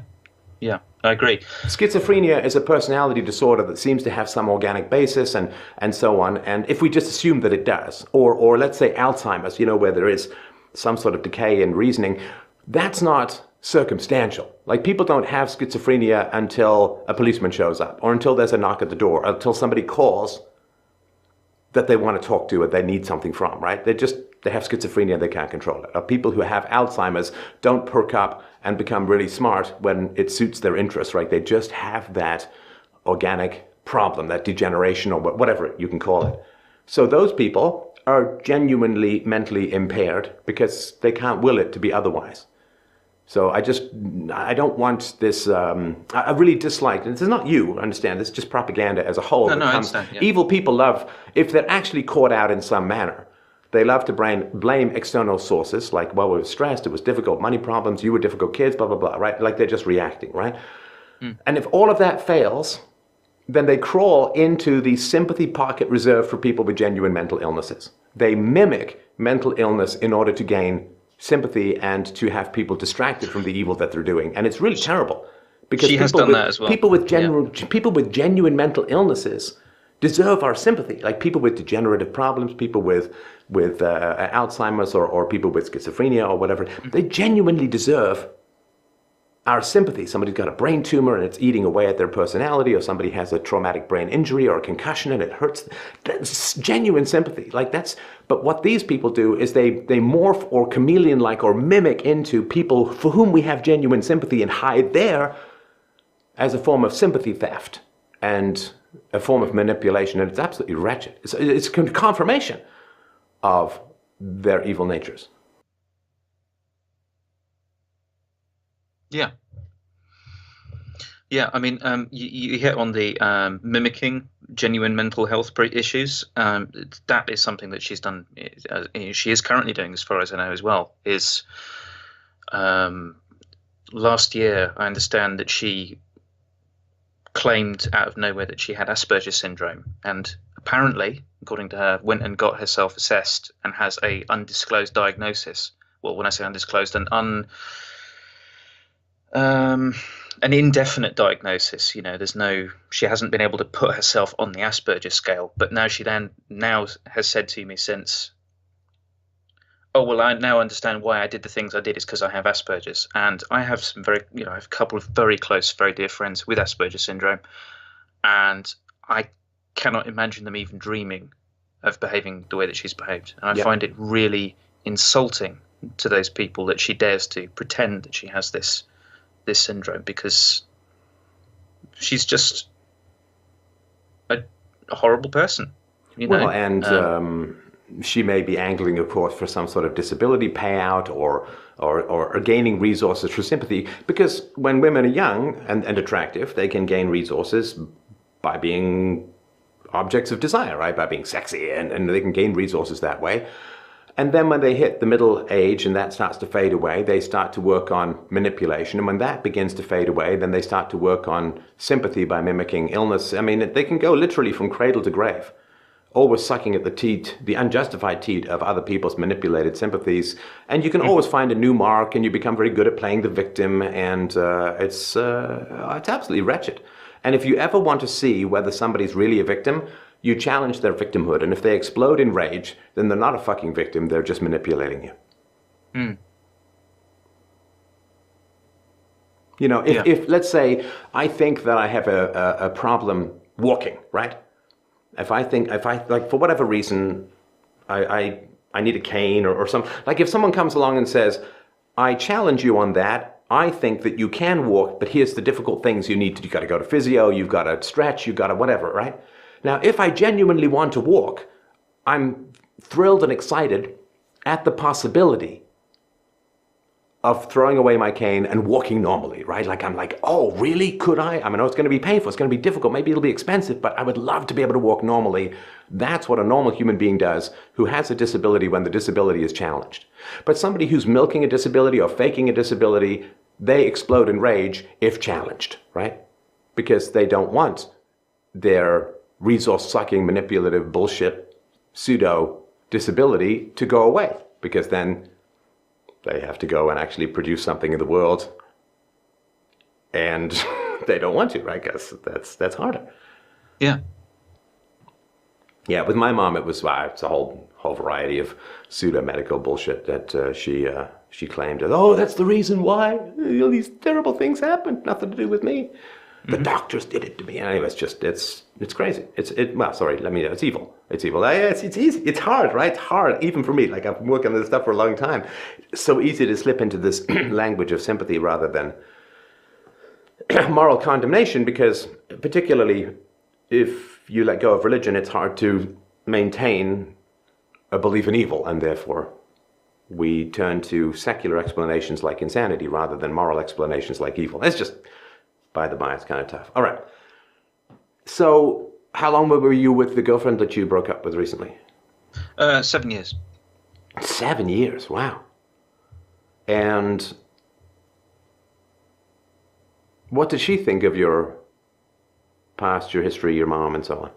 I agree. Schizophrenia is a personality disorder that seems to have some organic basis and so on. And if we just assume that it does, or let's say Alzheimer's, where there is some sort of decay in reasoning, that's not circumstantial. Like, people don't have schizophrenia until a policeman shows up, or until there's a knock at the door, or until somebody calls that they want to talk to or they need something from, right? They have schizophrenia, they can't control it. People who have Alzheimer's don't perk up and become really smart when it suits their interests, right? They just have that organic problem, that degeneration, or whatever you can call it. So those people are genuinely mentally impaired because they can't will it to be otherwise. So I don't want this, I really dislike, and this is not you, understand, this is just propaganda as a whole. No, I understand, yeah. Evil people love, if they're actually caught out in some manner, they love to blame external sources, like, well, we were stressed, it was difficult, money problems, you were difficult kids, blah, blah, blah, right? Like, they're just reacting, right? And if all of that fails, then they crawl into the sympathy pocket reserved for people with genuine mental illnesses. They mimic mental illness in order to gain sympathy and to have people distracted from the evil that they're doing. And it's really terrible. Because she has done that as well. People with genuine mental illnesses deserve our sympathy. Like, people with degenerative problems, people with Alzheimer's, or people with schizophrenia or whatever, they genuinely deserve our sympathy. Somebody's got a brain tumor and it's eating away at their personality, or somebody has a traumatic brain injury or a concussion and it hurts. That's genuine sympathy. But what these people do is they morph or chameleon-like or mimic into people for whom we have genuine sympathy and hide there as a form of sympathy theft. and a form of manipulation, and it's absolutely wretched. It's a confirmation of their evil natures. Yeah. Yeah, I mean, you hit on the mimicking genuine mental health issues. That is something that she's done. She is currently doing, as far as I know, as well. Is last year, I understand that she claimed out of nowhere that she had Asperger's syndrome, and apparently, according to her, went and got herself assessed and has a undisclosed diagnosis. Well, when I say undisclosed, an indefinite diagnosis. She hasn't been able to put herself on the Asperger's scale, but now she has said to me since, oh, well, I now understand why I did the things I did is because I have Asperger's. And I have I have a couple of very close, very dear friends with Asperger's syndrome, and I cannot imagine them even dreaming of behaving the way that she's behaved. And I find it really insulting to those people that she dares to pretend that she has this syndrome, because she's just a horrible person. Well, and she may be angling, of course, for some sort of disability payout or gaining resources for sympathy, because when women are young and attractive, they can gain resources by being objects of desire, right? By being sexy, and they can gain resources that way. And then when they hit the middle age and that starts to fade away, they start to work on manipulation. And when that begins to fade away, then they start to work on sympathy by mimicking illness. I mean, they can go literally from cradle to grave, always sucking at the teat, the unjustified teat of other people's manipulated sympathies. And you can always find a new mark, and you become very good at playing the victim. And it's absolutely wretched. And if you ever want to see whether somebody's really a victim, you challenge their victimhood, and if they explode in rage, then they're not a fucking victim, they're just manipulating you. If let's say, I think that I have a problem walking, right? If I like, for whatever reason, I need a cane or something, like if someone comes along and says, I challenge you on that, I think that you can walk, but here's the difficult things you need to do. You've got to go to physio, you've got to stretch, you've got to whatever, right? Now, if I genuinely want to walk, I'm thrilled and excited at the possibility of throwing away my cane and walking normally, right? Like, I'm like, oh, really? Could I? I mean, it's going to be painful, it's going to be difficult, maybe it'll be expensive, but I would love to be able to walk normally. That's what a normal human being does who has a disability when the disability is challenged. But somebody who's milking a disability or faking a disability, they explode in rage if challenged, right? Because they don't want their resource-sucking, manipulative, bullshit, pseudo-disability to go away, because then they have to go and actually produce something in the world, and they don't want to, right? Because that's harder. Yeah. Yeah, with my mom, it's a whole variety of pseudo-medical bullshit that she claimed. Oh, that's the reason why these terrible things happened. Nothing to do with me. The doctors did it to me. Anyway, it's crazy. It's evil. It's evil. It's easy. It's hard, right? It's hard, even for me. Like, I've been working on this stuff for a long time. It's so easy to slip into this language of sympathy rather than moral condemnation, because particularly if you let go of religion, it's hard to maintain a belief in evil, and therefore we turn to secular explanations like insanity rather than moral explanations like evil. It's just, by the by, it's kind of tough. All right. So, how long were you with the girlfriend that you broke up with recently? 7 years. 7 years, wow. And what did she think of your past, your history, your mom, and so on?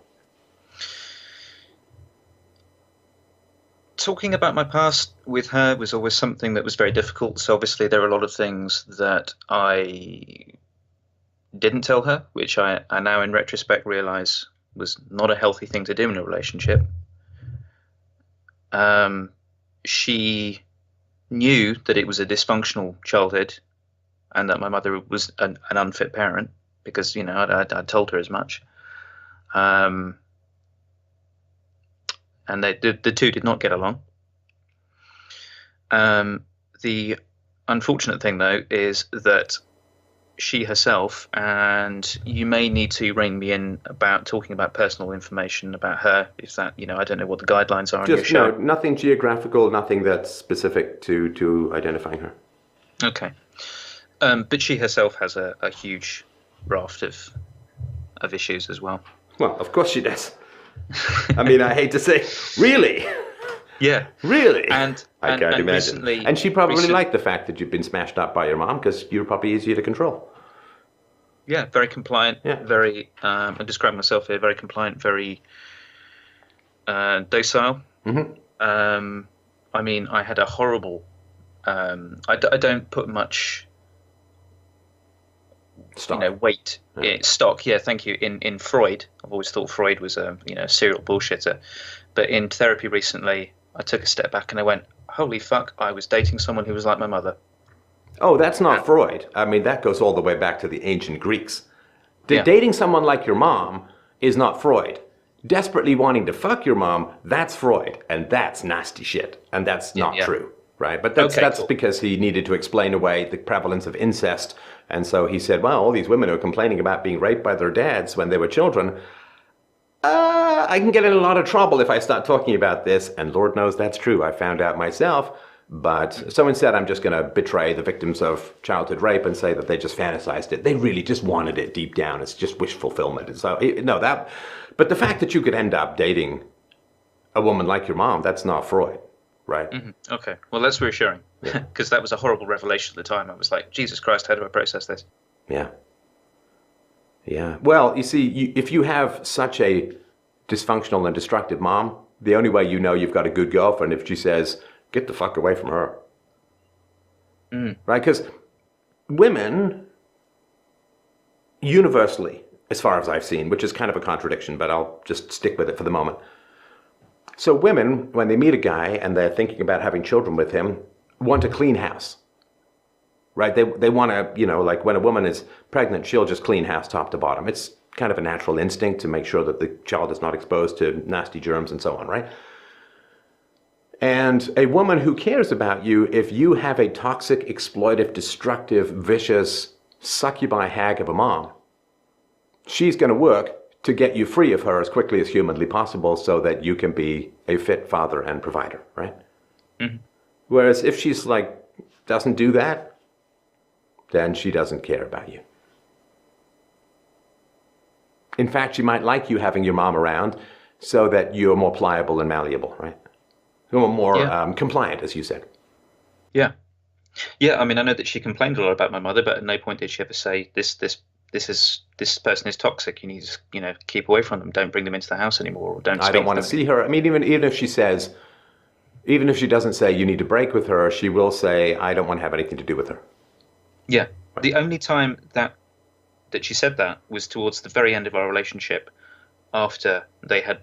Talking about my past with her was always something that was very difficult. So obviously there are a lot of things that I didn't tell her, which I now in retrospect realize was not a healthy thing to do in a relationship. She knew that it was a dysfunctional childhood and that my mother was an unfit parent, because, you know, I told her as much. And the two did not get along. The unfortunate thing, though, is that she herself, and you may need to rein me in about talking about personal information about her. Is that, I don't know what the guidelines are on your Just show. no, nothing geographical, nothing that's specific to identifying her. Okay. But she herself has a huge raft of issues as well. Well, of course she does. I mean, I hate to say, really? Yeah. Really? And I can't imagine. Recently, and she probably liked the fact that you've been smashed up by your mom because you're probably easier to control. Yeah, very compliant, very, I describe myself here, very compliant, very docile. Mm-hmm. I mean, I had a horrible, I don't put much Stock. Weight, stock. Yeah, thank you. In Freud, I've always thought Freud was a serial bullshitter, but in therapy recently, I took a step back and I went, "Holy fuck! I was dating someone who was like my mother." Oh, that's not Freud. I mean, that goes all the way back to the ancient Greeks. Dating someone like your mom is not Freud. Desperately wanting to fuck your mom, that's Freud, and that's nasty shit, and that's not true, right? But that's cool. Because he needed to explain away the prevalence of incest, and so he said, well, all these women who are complaining about being raped by their dads when they were children, I can get in a lot of trouble if I start talking about this, and Lord knows that's true. I found out myself. But so instead, I'm just going to betray the victims of childhood rape and say that they just fantasized it. They really just wanted it deep down. It's just wish fulfillment. So but the fact that you could end up dating a woman like your mom, that's not Freud, right? Mm-hmm. Okay. Well, that's reassuring because that was a horrible revelation at the time. I was like, Jesus Christ, how do I process this? Yeah. Yeah. Well, you see, if you have such a dysfunctional and destructive mom, the only way you know you've got a good girlfriend if she says, get the fuck away from her. Right? Because women, universally, as far as I've seen, which is kind of a contradiction, but I'll just stick with it for the moment. So women, when they meet a guy and they're thinking about having children with him, want a clean house. Right? They want to, like when a woman is pregnant, she'll just clean house top to bottom. It's kind of a natural instinct to make sure that the child is not exposed to nasty germs and so on, right? And a woman who cares about you, if you have a toxic, exploitive, destructive, vicious, succubi hag of a mom, she's going to work to get you free of her as quickly as humanly possible so that you can be a fit father and provider, right? Mm-hmm. Whereas if she's doesn't do that, then she doesn't care about you. In fact, she might like you having your mom around so that you're more pliable and malleable, right? More compliant, as you said. Yeah. Yeah, I mean, I know that she complained a lot about my mother, but at no point did she ever say, this person is toxic. You need to, keep away from them. Don't bring them into the house anymore. Or don't. I don't want to see her. I mean, even if she says, even if she doesn't say you need to break with her, she will say, I don't want to have anything to do with her. Yeah. Right. The only time that she said that was towards the very end of our relationship, after they had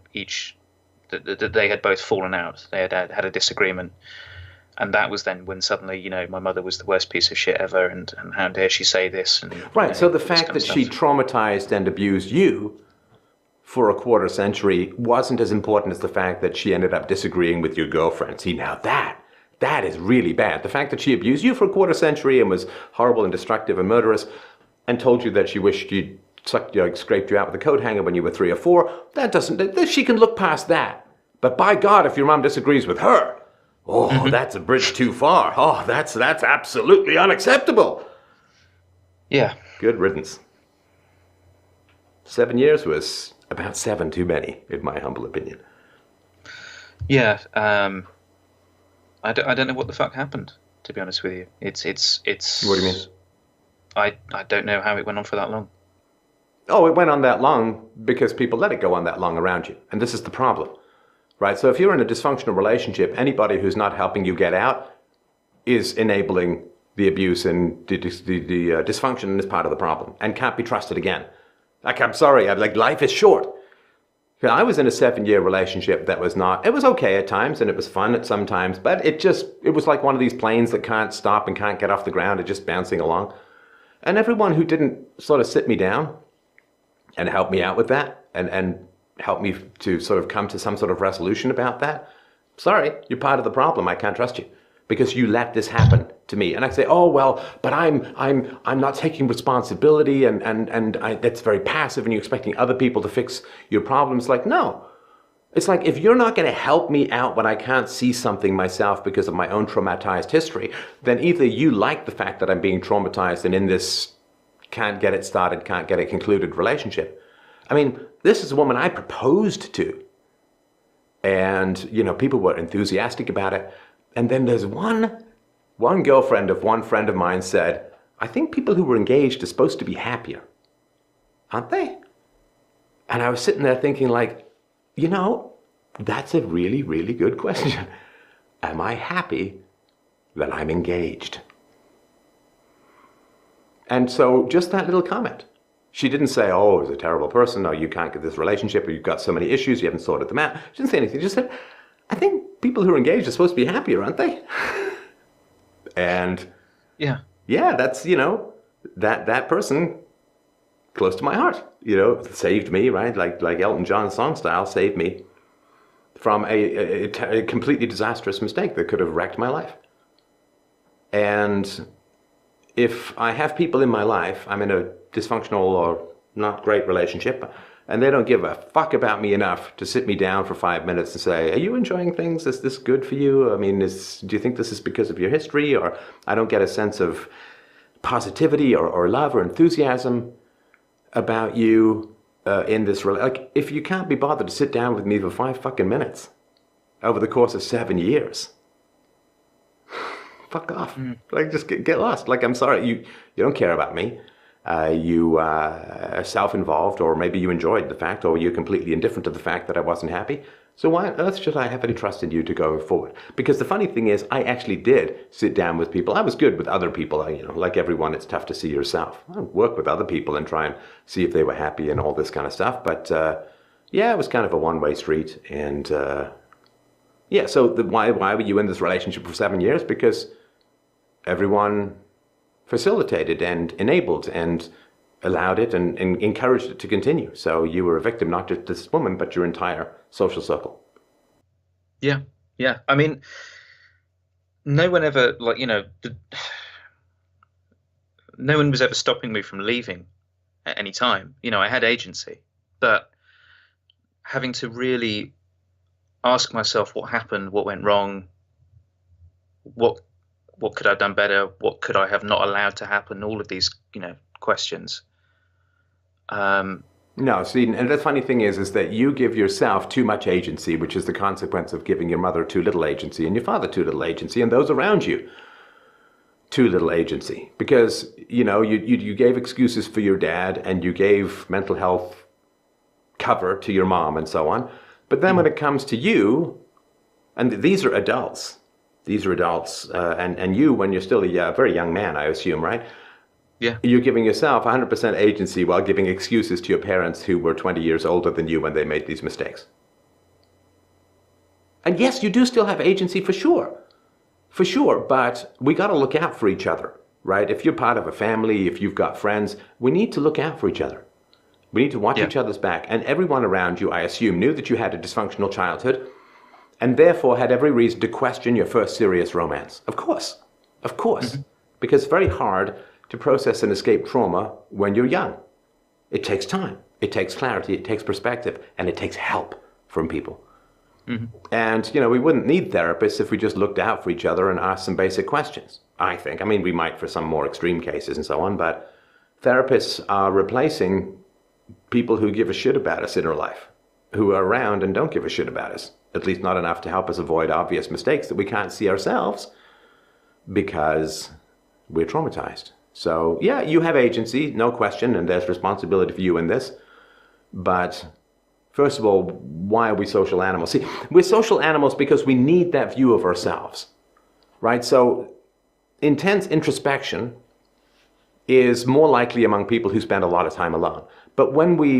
they had both fallen out. They had a disagreement, and that was then when suddenly, my mother was the worst piece of shit ever, and how dare she say this? And, right. So the fact that she traumatized and abused you for a quarter century wasn't as important as the fact that she ended up disagreeing with your girlfriend. See, now that is really bad. The fact that she abused you for a quarter century and was horrible and destructive and murderous, and told you that she wished you'd scraped you out with a coat hanger when you were 3 or 4, she can look past that. But by God, if your mom disagrees with her, that's a bridge too far. Oh, that's absolutely unacceptable. Yeah. Good riddance. 7 years was about 7 too many, in my humble opinion. Yeah. I don't know what the fuck happened, to be honest with you. It's. What do you mean? I don't know how it went on for that long. Oh, it went on that long because people let it go on that long around you. And this is the problem, right? So if you're in a dysfunctional relationship, anybody who's not helping you get out is enabling the abuse and the dysfunction, and is part of the problem and can't be trusted again. I'm sorry, life is short. I was in a 7-year relationship that was it was okay at times and it was fun at some times, but it was like one of these planes that can't stop and can't get off the ground. It's just bouncing along. And everyone who didn't sort of sit me down and help me out with that and help me to sort of come to some sort of resolution about that, sorry, you're part of the problem. I can't trust you because you let this happen to me. And I say, oh, well, but I'm not taking responsibility and that's very passive and you're expecting other people to fix your problems. Like, no. It's like, if you're not going to help me out when I can't see something myself because of my own traumatized history, then either you like the fact that I'm being traumatized and in this can't get it started, can't get it concluded relationship. I mean, this is a woman I proposed to. And, you know, people were enthusiastic about it. And then there's one girlfriend of one friend of mine said, I think people who were engaged are supposed to be happier. Aren't they? And I was sitting there thinking like, you know, that's a really, really good question. Am I happy that I'm engaged? And so just that little comment. She didn't say, oh, he's a terrible person, or you can't get this relationship, or you've got so many issues, you haven't sorted them out. She didn't say anything. She just said, I think people who are engaged are supposed to be happier, aren't they? And yeah, that's, you know, that person close to my heart, you know, saved me, right? Like Elton John's song style, saved me from a completely disastrous mistake that could have wrecked my life. And if I have people in my life, I'm in a dysfunctional or not great relationship, and they don't give a fuck about me enough to sit me down for 5 minutes and say, are you enjoying things? Is this good for you? I mean, do you think this is because of your history? Or I don't get a sense of positivity or love or enthusiasm about you in this relationship. Like, if you can't be bothered to sit down with me for 5 fucking minutes over the course of 7 years, fuck off. Like, just get lost. Like, I'm sorry, you don't care about me. You are self-involved, or maybe you enjoyed the fact, or you're completely indifferent to the fact that I wasn't happy. So why on earth should I have any trust in you to go forward? Because the funny thing is, I actually did sit down with people. I was good with other people. You know, like everyone, it's tough to see yourself. I work with other people and try and see if they were happy and all this kind of stuff. But yeah, it was kind of a one-way street. And yeah, so why were you in this relationship for 7 years? Because everyone facilitated and enabled and allowed it and encouraged it to continue. So you were a victim, not just this woman, but your entire social circle. Yeah. I mean, no one ever, like, you know, no one was ever stopping me from leaving at any time. You know, I had agency, but having to really ask myself what happened, what went wrong, what could I have done better? What could I have not allowed to happen? All of these, you know, questions. No, see, and the funny thing is that you give yourself too much agency, which is the consequence of giving your mother too little agency and your father too little agency and those around you too little agency. Because, you know, you gave excuses for your dad and you gave mental health cover to your mom and so on. But then when it comes to you, and these are adults, and you, when you're still a very young man, I assume, right? Yeah. You're giving yourself 100% agency while giving excuses to your parents who were 20 years older than you when they made these mistakes. And yes, you do still have agency for sure. For sure, but we got to look out for each other, right? If you're part of a family, if you've got friends, we need to look out for each other. We need to watch each other's back. And everyone around you, I assume, knew that you had a dysfunctional childhood, and therefore had every reason to question your first serious romance. Of course. Because it's very hard to process and escape trauma when you're young. It takes time, it takes clarity, it takes perspective, and it takes help from people. And, you know, we wouldn't need therapists if we just looked out for each other and asked some basic questions, I think. I mean, we might for some more extreme cases and so on, but therapists are replacing people who give a shit about us in our life, who are around and don't give a shit about us. At least not enough to help us avoid obvious mistakes that we can't see ourselves because we're traumatized. So yeah, you have agency, no question, and there's responsibility for you in this. But first of all, why are we social animals? See, we're social animals because we need that view of ourselves, right? So intense introspection is more likely among people who spend a lot of time alone. But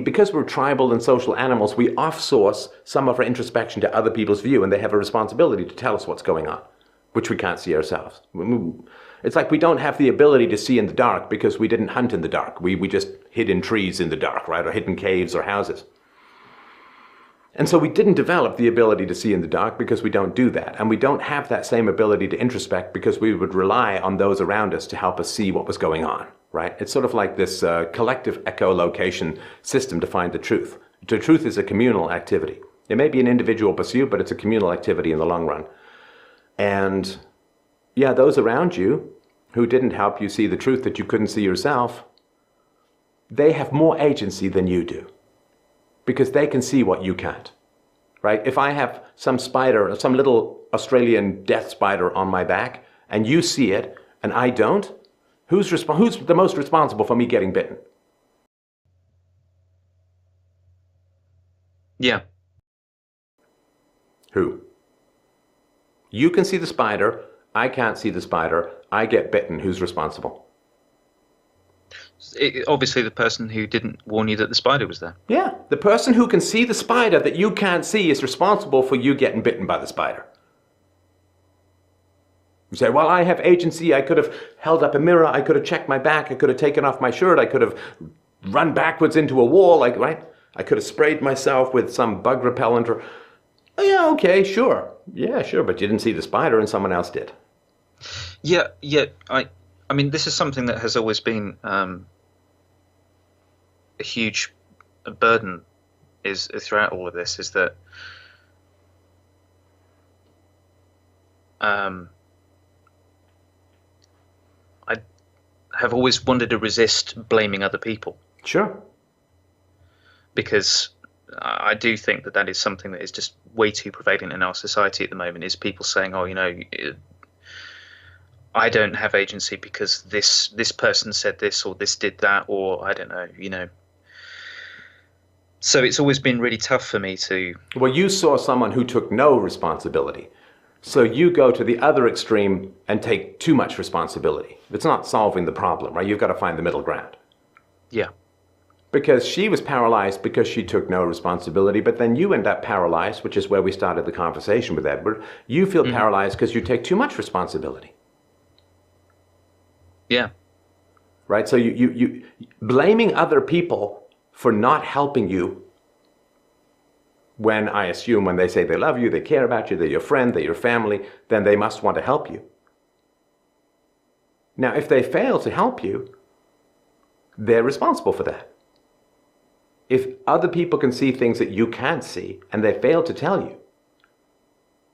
because we're tribal and social animals, we off-source some of our introspection to other people's view, and they have a responsibility to tell us what's going on, which we can't see ourselves. It's like we don't have the ability to see in the dark because we didn't hunt in the dark. We just hid in trees in the dark, right? Or hid in caves or houses. And so we didn't develop the ability to see in the dark because we don't do that. And we don't have that same ability to introspect because we would rely on those around us to help us see what was going on, right? It's sort of like this collective echolocation system to find the truth. The truth is a communal activity. It may be an individual pursuit, but it's a communal activity in the long run. And yeah, those around you who didn't help you see the truth that you couldn't see yourself, they have more agency than you do because they can see what you can't, right? If I have some spider, some little Australian death spider on my back and you see it and I don't, who's the most responsible for me getting bitten? Yeah. Who? You can see the spider, I can't see the spider, I get bitten, who's responsible? Obviously the person who didn't warn you that the spider was there. Yeah, the person who can see the spider that you can't see is responsible for you getting bitten by the spider. You say, well, I have agency, I could have held up a mirror, I could have checked my back, I could have taken off my shirt, I could have run backwards into a wall, right? I could have sprayed myself with some bug repellent or... Oh, yeah, okay, sure. Yeah, sure, but you didn't see the spider and someone else did. Yeah. I mean, this is something that has always been a huge burden is throughout all of this, is that I have always wanted to resist blaming other people. Sure. Because I do think that is something that is just way too prevalent in our society at the moment, is people saying, oh, I don't have agency because this person said this or this did that, or I don't know. So it's always been really tough for me to... Well, you saw someone who took no responsibility. So you go to the other extreme and take too much responsibility. It's not solving the problem, right? You've got to find the middle ground. Yeah. Because she was paralyzed because she took no responsibility, but then you end up paralyzed, which is where we started the conversation with Edward. You feel paralyzed because you take too much responsibility. Yeah. Right? So you blaming other people for not helping you when, I assume, when they say they love you, they care about you, they're your friend, they're your family, then they must want to help you. Now, if they fail to help you, they're responsible for that. If other people can see things that you can't see and they fail to tell you,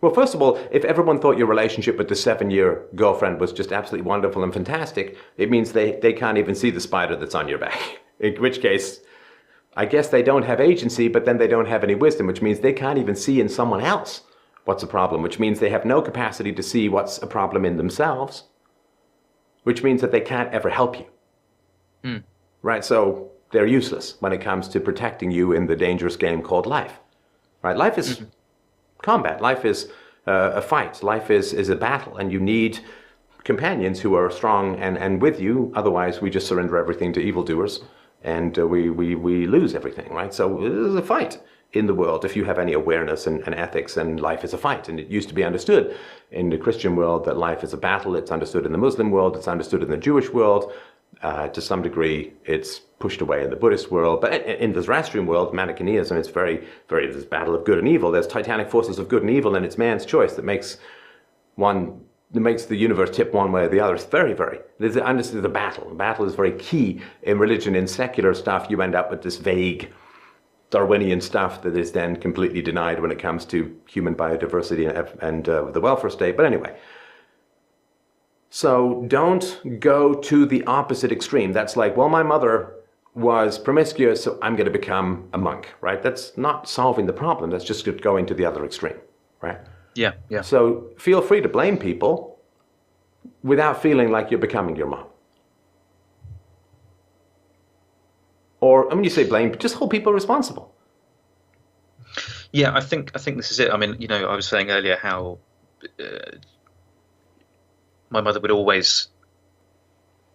well, first of all, if everyone thought your relationship with the 7-year girlfriend was just absolutely wonderful and fantastic, it means they can't even see the spider that's on your back. In which case, I guess they don't have agency, but then they don't have any wisdom, which means they can't even see in someone else what's a problem, which means they have no capacity to see what's a problem in themselves, which means that they can't ever help you. Right? So they're useless when it comes to protecting you in the dangerous game called life. Right? Life is combat. Life is a fight. Life is a battle, and you need companions who are strong and with you. Otherwise, we just surrender everything to evildoers, and we lose everything. Right? So there's a fight in the world if you have any awareness and ethics, and life is a fight. And it used to be understood in the Christian world that life is a battle. It's understood in the Muslim world. It's understood in the Jewish world. To some degree, it's pushed away in the Buddhist world, but in the Zoroastrian world, Manichaeism, it's very, very, this battle of good and evil. There's titanic forces of good and evil, and it's man's choice that makes the universe tip one way or the other. It's very, very, there's the battle. The battle is very key in religion. In secular stuff, you end up with this vague Darwinian stuff that is then completely denied when it comes to human biodiversity and the welfare state. But anyway, so don't go to the opposite extreme. That's like, well, my mother was promiscuous, so I'm going to become a monk, right? That's not solving the problem. That's just going to the other extreme, right? Yeah, yeah. So feel free to blame people without feeling like you're becoming your mom. Or, when you say blame, just hold people responsible. Yeah, I think this is it. I mean, I was saying earlier how my mother would always,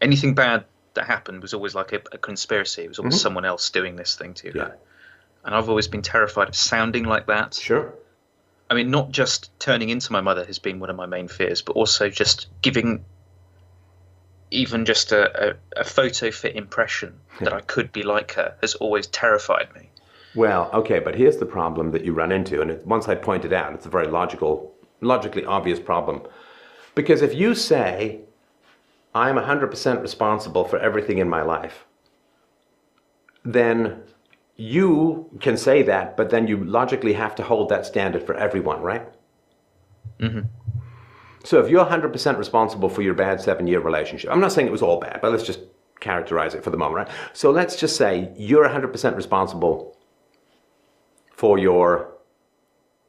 anything bad that happened was always like a conspiracy. It was always someone else doing this thing to her. And I've always been terrified of sounding like that. Sure. I mean, not just turning into my mother has been one of my main fears, but also just giving even just a photo fit impression that I could be like her has always terrified me. Well, okay, but here's the problem that you run into, and once I point it out, it's a very logically obvious problem. Because if you say, I'm 100% responsible for everything in my life, then you can say that, but then you logically have to hold that standard for everyone, right? Mm-hmm. So if you're 100% responsible for your bad 7-year relationship, I'm not saying it was all bad, but let's just characterize it for the moment, right? So let's just say you're 100% responsible for your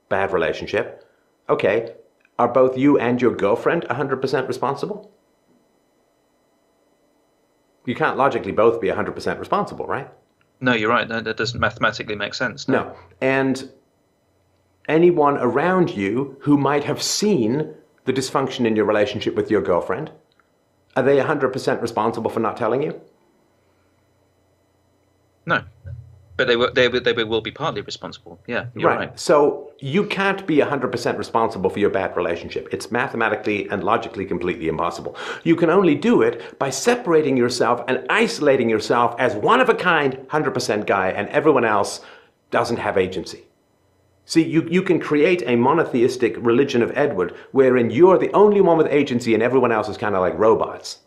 bad relationship. Okay, are both you and your girlfriend 100% responsible? You can't logically both be 100% responsible, right? No, you're right. No, that doesn't mathematically make sense. No. And anyone around you who might have seen the dysfunction in your relationship with your girlfriend, are they 100% responsible for not telling you? No. But they will be partly responsible. Yeah, you're right. So you can't be 100% responsible for your bad relationship. It's mathematically and logically completely impossible. You can only do it by separating yourself and isolating yourself as one of a kind, 100% guy, and everyone else doesn't have agency. See, you can create a monotheistic religion of Edward wherein you're the only one with agency and everyone else is kind of like robots.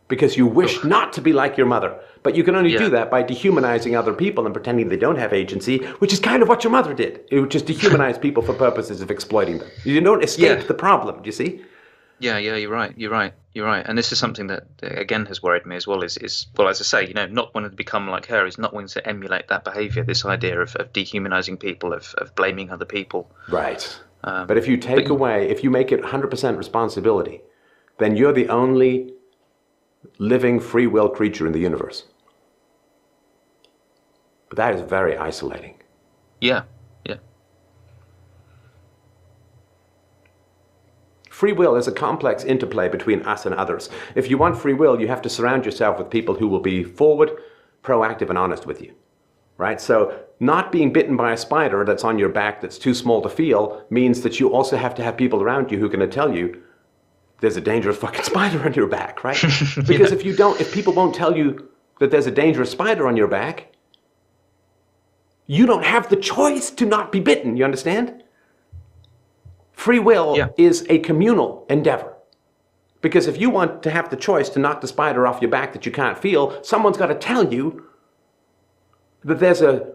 Because you wish not to be like your mother. But you can only do that by dehumanizing other people and pretending they don't have agency, which is kind of what your mother did. It would just dehumanize people for purposes of exploiting them. You don't escape the problem, do you see? Yeah, you're right. And this is something that, again, has worried me as well, is well, as I say, not wanting to become like her, is not wanting to emulate that behavior, this idea of dehumanizing people, of blaming other people. Right. But if you take away, if you make it 100% responsibility, then you're the only living free will creature in the universe. But that is very isolating. Yeah. Free will is a complex interplay between us and others. If you want free will, you have to surround yourself with people who will be forward, proactive, and honest with you. Right? So not being bitten by a spider that's on your back that's too small to feel means that you also have to have people around you who are going to tell you there's a dangerous fucking spider on your back, right? Because if people won't tell you that there's a dangerous spider on your back, you don't have the choice to not be bitten, you understand? Free will is a communal endeavor. Because if you want to have the choice to knock the spider off your back that you can't feel, someone's got to tell you that there's a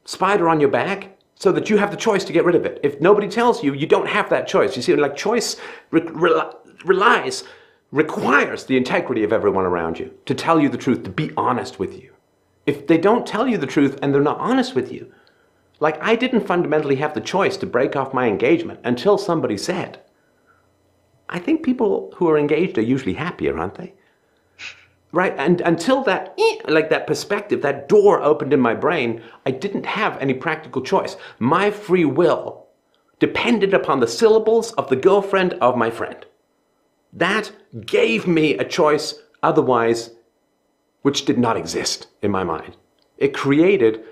spider on your back so that you have the choice to get rid of it. If nobody tells you, you don't have that choice. You see, like choice requires the integrity of everyone around you to tell you the truth, to be honest with you. If they don't tell you the truth and they're not honest with you, like I didn't fundamentally have the choice to break off my engagement until somebody said. I think people who are engaged are usually happier, aren't they? Right? And until that, that perspective, that door opened in my brain, I didn't have any practical choice. My free will depended upon the syllables of the girlfriend of my friend. That gave me a choice otherwise which did not exist in my mind. It created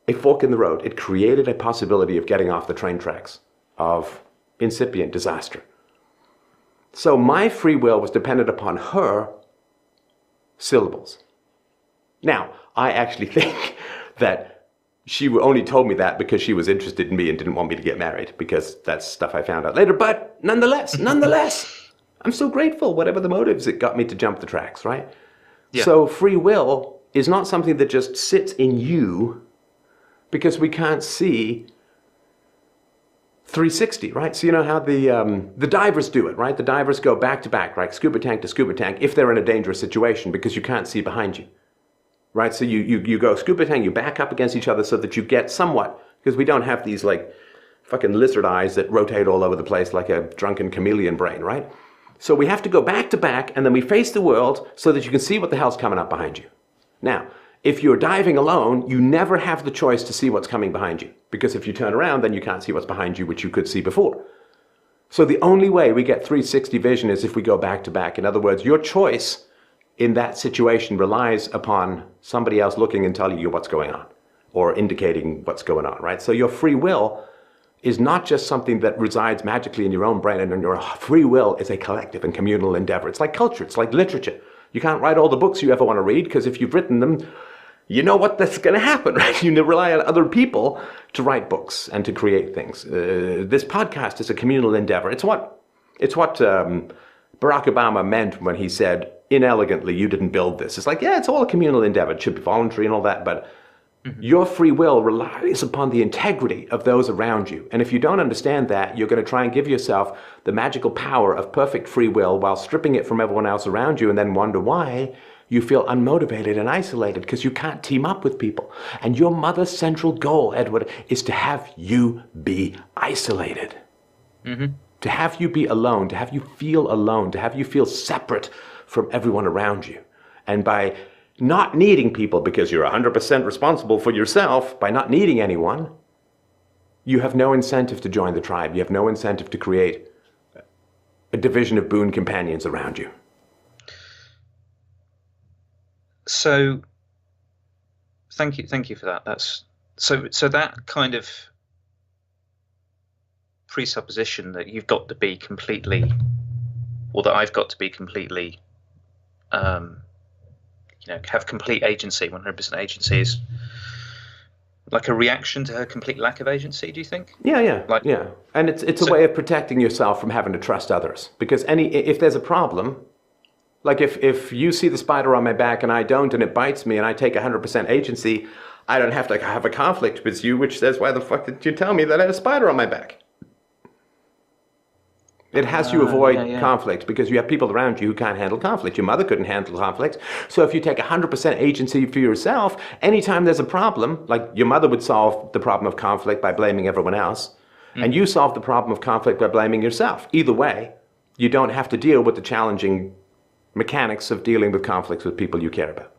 a fork in the road. It created a possibility of getting off the train tracks of incipient disaster. So my free will was dependent upon her syllables. Now, I actually think that she only told me that because she was interested in me and didn't want me to get married, because that's stuff I found out later. But nonetheless, I'm so grateful, whatever the motives, it got me to jump the tracks, right? Yeah. So free will is not something that just sits in you because we can't see 360, right? So you know how the divers do it, right? The divers go back to back, right? Scuba tank to scuba tank if they're in a dangerous situation because you can't see behind you, right? So you go scuba tank, you back up against each other so that you get somewhat, because we don't have these like fucking lizard eyes that rotate all over the place like a drunken chameleon brain, right? So we have to go back to back and then we face the world so that you can see what the hell's coming up behind you. Now, if you're diving alone, you never have the choice to see what's coming behind you. Because if you turn around, then you can't see what's behind you, which you could see before. So the only way we get 360 vision is if we go back to back. In other words, your choice in that situation relies upon somebody else looking and telling you what's going on or indicating what's going on, right? So your free will is not just something that resides magically in your own brain, and your free will is a collective and communal endeavor. It's like culture, it's like literature. You can't write all the books you ever want to read because if you've written them, you know what that's going to happen, right? You rely on other people to write books and to create things. This podcast is a communal endeavor. It's what Barack Obama meant when he said, inelegantly, you didn't build this. It's like, yeah, it's all a communal endeavor. It should be voluntary and all that, but your free will relies upon the integrity of those around you. And if you don't understand that, you're going to try and give yourself the magical power of perfect free will while stripping it from everyone else around you, and then wonder why you feel unmotivated and isolated because you can't team up with people. And your mother's central goal, Edward, is to have you be isolated. To have you be alone, to have you feel separate from everyone around you. And by not needing people because you're 100% responsible for yourself, by not needing anyone, you have no incentive to join the tribe. You have no incentive to create a division of boon companions around you. So, thank you for that. That's so that kind of presupposition that you've got to be completely, or that I've got to be completely, have complete agency, 100% agency, is like a reaction to her complete lack of agency, do you think? Yeah. And it's a way of protecting yourself from having to trust others. Because if there's a problem, like if you see the spider on my back and I don't, and it bites me and I take 100% agency, I don't have to have a conflict with you, which says, why the fuck did you tell me that I had a spider on my back? It has you avoid conflict because you have people around you who can't handle conflict. Your mother couldn't handle conflict. So if you take 100% agency for yourself, anytime there's a problem, like your mother would solve the problem of conflict by blaming everyone else, and you solve the problem of conflict by blaming yourself. Either way, you don't have to deal with the challenging mechanics of dealing with conflicts with people you care about.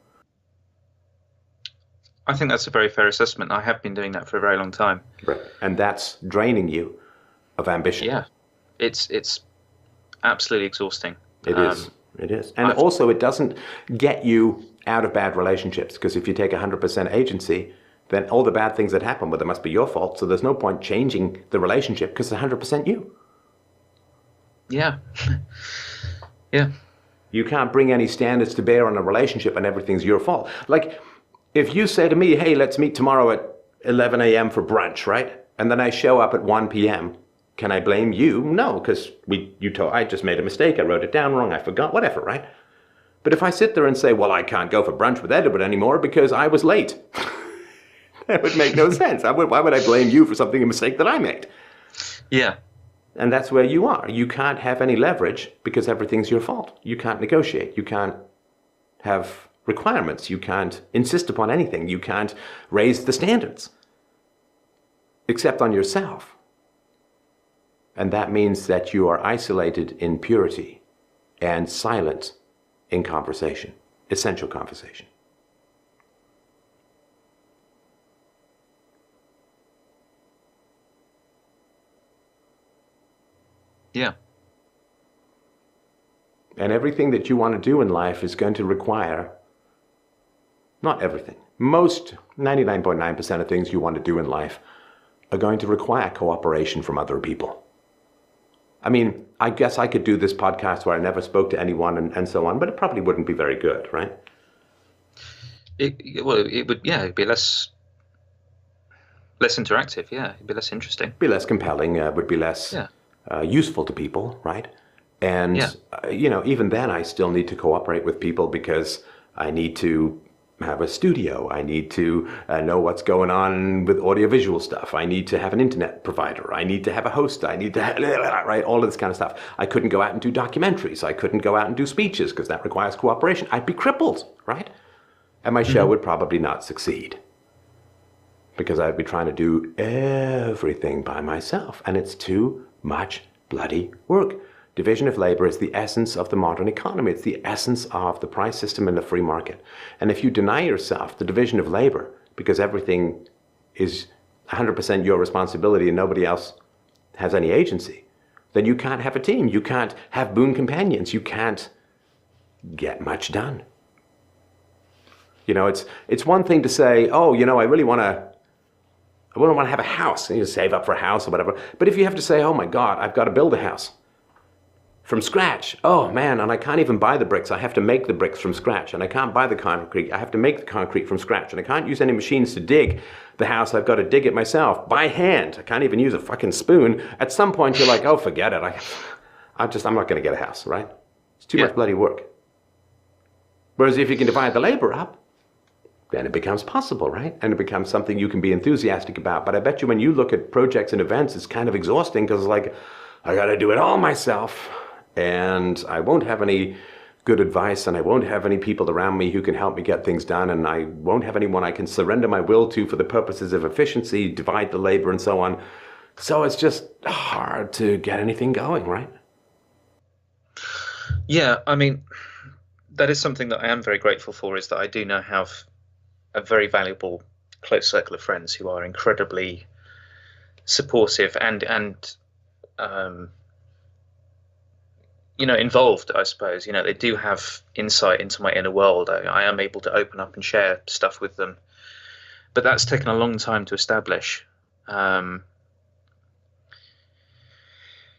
I think that's a very fair assessment. I have been doing that for a very long time. Right. And that's draining you of ambition. Yeah. It's absolutely exhausting. It is. And also it doesn't get you out of bad relationships, because if you take 100% agency, then all the bad things that happen, well, they must be your fault. So there's no point changing the relationship because it's 100% you. Yeah. Yeah. You can't bring any standards to bear on a relationship and everything's your fault. Like if you say to me, hey, let's meet tomorrow at 11 a.m. for brunch, right? And then I show up at 1 p.m., can I blame you? No, because I just made a mistake. I wrote it down wrong. I forgot, whatever, right? But if I sit there and say, well, I can't go for brunch with Edward anymore because I was late, that would make no sense. Why would I blame you for a mistake that I made? Yeah. And that's where you are. You can't have any leverage because everything's your fault. You can't negotiate. You can't have requirements. You can't insist upon anything. You can't raise the standards except on yourself. And that means that you are isolated in purity and silent in conversation, essential conversation. Yeah. And everything that you want to do in life is going to require, not everything, most 99.9% of things you want to do in life are going to require cooperation from other people. I mean, I guess I could do this podcast where I never spoke to anyone and so on, but it probably wouldn't be very good, right? It would, it'd be less interactive, yeah. It'd be less interesting. Be less compelling, would be less useful to people, right? And, even then I still need to cooperate with people because I need to have a studio. I need to know what's going on with audiovisual stuff. I need to have an internet provider. I need to have a host. I need to have, right, all of this kind of stuff. I couldn't go out and do documentaries. I couldn't go out and do speeches because that requires cooperation. I'd be crippled, right? And my show would probably not succeed because I'd be trying to do everything by myself, and it's too much bloody work. Division of labor is the essence of the modern economy. It's the essence of the price system and the free market. And if you deny yourself the division of labor because everything is 100% your responsibility and nobody else has any agency, then you can't have a team. You can't have boon companions. You can't get much done. It's one thing to say, oh, I really want to have a house. And you save up for a house or whatever. But if you have to say, oh my God, I've got to build a house. from scratch. Oh man, and I can't even buy the bricks. I have to make the bricks from scratch. And I can't buy the concrete. I have to make the concrete from scratch. And I can't use any machines to dig the house. I've got to dig it myself by hand. I can't even use a fucking spoon. At some point you're like, oh, forget it. I'm not going to get a house, right? It's too much bloody work. Whereas if you can divide the labor up, then it becomes possible, right? And it becomes something you can be enthusiastic about. But I bet you when you look at projects and events, it's kind of exhausting because it's like, I got to do it all myself. And I won't have any good advice, and I won't have any people around me who can help me get things done, and I won't have anyone I can surrender my will to for the purposes of efficiency, divide the labor, and so on. So it's just hard to get anything going, right? Yeah, I mean, that is something that I am very grateful for, is that I do now have a very valuable close circle of friends who are incredibly supportive and involved, I suppose. They do have insight into my inner world. I am able to open up and share stuff with them, but that's taken a long time to establish. But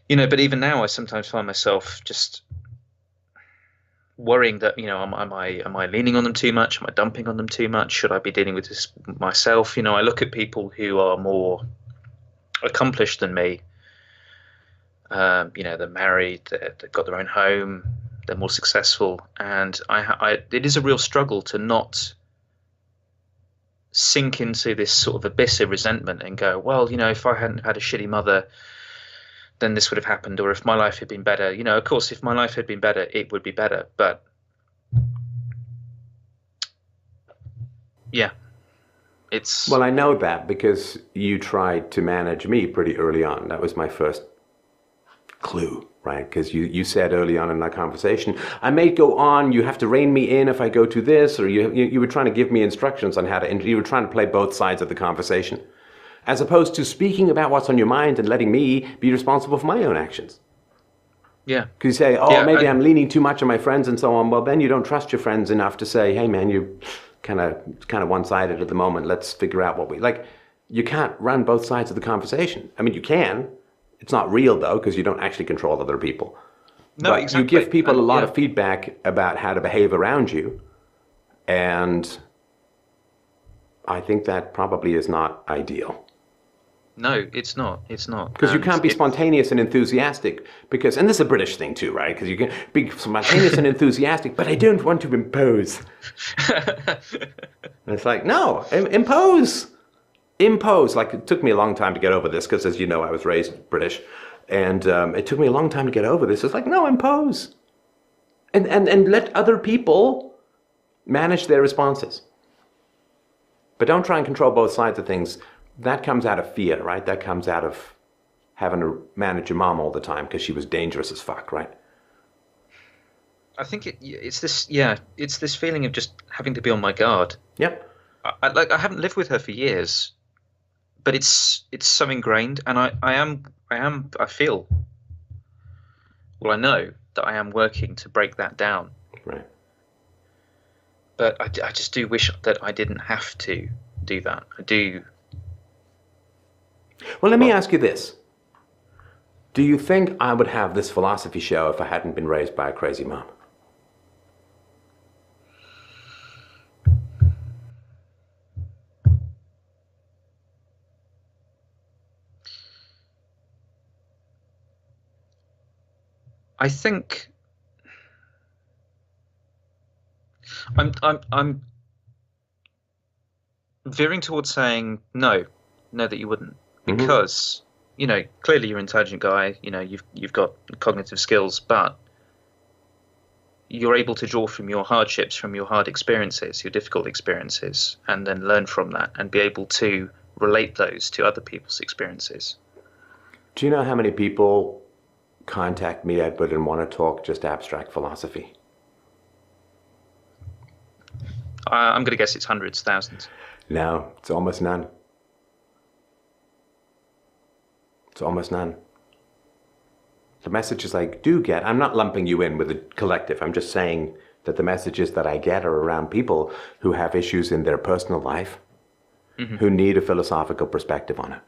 even now I sometimes find myself just worrying that, am I leaning on them too much? Am I dumping on them too much? Should I be dealing with this myself? I look at people who are more accomplished than me. They're married, they've got their own home, they're more successful, and it is a real struggle to not sink into this sort of abyss of resentment and go, well, if I hadn't had a shitty mother, then this would have happened, or if my life had been better. Of course, if my life had been better, it would be better, but yeah, it's... Well, I know that because you tried to manage me pretty early on. That was my first clue, right? Because you said early on in that conversation, I may go on, you have to rein me in if I go to this, or you were trying to give me instructions on how to, you were trying to play both sides of the conversation, as opposed to speaking about what's on your mind and letting me be responsible for my own actions. Yeah. Because you say, maybe I'm leaning too much on my friends and so on. Well, then you don't trust your friends enough to say, hey man, you're kind of one-sided at the moment. Let's figure out what you can't run both sides of the conversation. I mean, you can. It's not real, though, because you don't actually control other people. No, but exactly. You give people a lot of feedback about how to behave around you, and I think that probably is not ideal. No, it's not. It's not. Because you can't be spontaneous and enthusiastic, and this is a British thing too, right? Because you can be spontaneous and enthusiastic, but I don't want to impose. And it's like, no, impose. Impose. Like, it took me a long time to get over this because, as you know, I was raised British, and it took me a long time to get over this. It's like, no, impose, and let other people manage their responses, but don't try and control both sides of things. That comes out of fear, right? That comes out of having to manage your mom all the time because she was dangerous as fuck, right? I think it's this feeling of just having to be on my guard. Yep. I haven't lived with her for years, but it's so ingrained, and I know that I am working to break that down. Right. But I just do wish that I didn't have to do that. I do. Well, let me ask you this. Do you think I would have this philosophy show if I hadn't been raised by a crazy mom? I think I'm veering towards saying no, that you wouldn't, because clearly you're an intelligent guy. You've got cognitive skills, but you're able to draw from your hardships, from your hard experiences, your difficult experiences, and then learn from that and be able to relate those to other people's experiences. Do you know how many people contact me, Edward, and want to talk just abstract philosophy? I'm going to guess it's hundreds, thousands. No, it's almost none. It's almost none. The messages I do get, I'm not lumping you in with the collective. I'm just saying that the messages that I get are around people who have issues in their personal life, who need a philosophical perspective on it.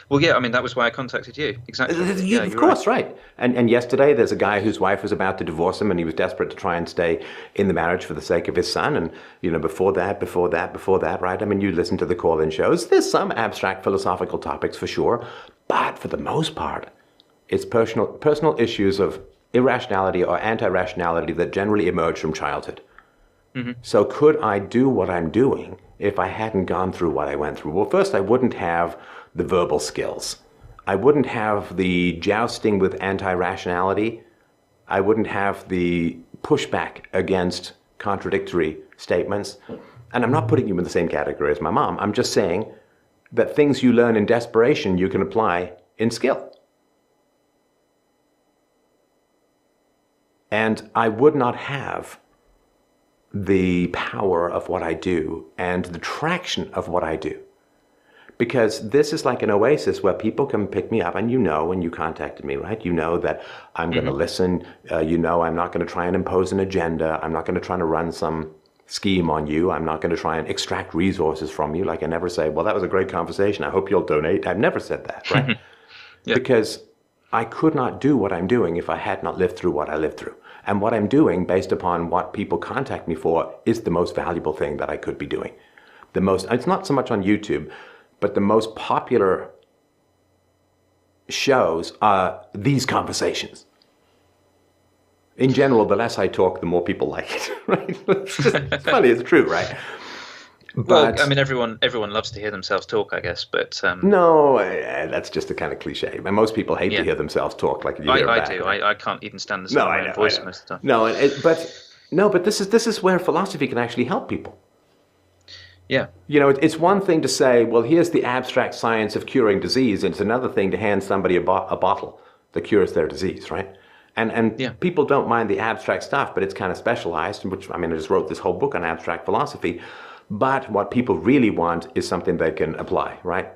Well, yeah, I mean, that was why I contacted you. Exactly. Yeah, Of you're course, right. right. And yesterday, there's a guy whose wife was about to divorce him, and he was desperate to try and stay in the marriage for the sake of his son. And before that, right? I mean, you listen to the call-in shows. There's some abstract philosophical topics for sure, but for the most part, it's personal issues of irrationality or anti-rationality that generally emerge from childhood. So could I do what I'm doing if I hadn't gone through what I went through? Well, first, I wouldn't have the verbal skills. I wouldn't have the jousting with anti-rationality. I wouldn't have the pushback against contradictory statements. And I'm not putting you in the same category as my mom. I'm just saying that things you learn in desperation, you can apply in skill. And I would not have the power of what I do and the traction of what I do. Because this is like an oasis where people can pick me up, and when you contacted me, right? You know that I'm going to listen. I'm not going to try and impose an agenda. I'm not going to try to run some scheme on you. I'm not going to try and extract resources from you. Like I never say, well, that was a great conversation. I hope you'll donate. I've never said that, right? Yeah. Because I could not do what I'm doing if I had not lived through what I lived through. And what I'm doing, based upon what people contact me for, is the most valuable thing that I could be doing. It's not so much on YouTube, but the most popular shows are these conversations. In general, the less I talk, the more people like it, right? It's funny, it's true, right? Well, I mean, everyone loves to hear themselves talk, I guess, but no, that's just a kind of cliche. And most people hate to hear themselves talk, like you hear I back, do. right? I can't even stand the sound of my own voice most of the time. But this is where philosophy can actually help people. Yeah. It's one thing to say, well, here's the abstract science of curing disease. And it's another thing to hand somebody a bottle that cures their disease, right? And people don't mind the abstract stuff, but it's kind of specialized, which, I just wrote this whole book on abstract philosophy. But what people really want is something they can apply, right?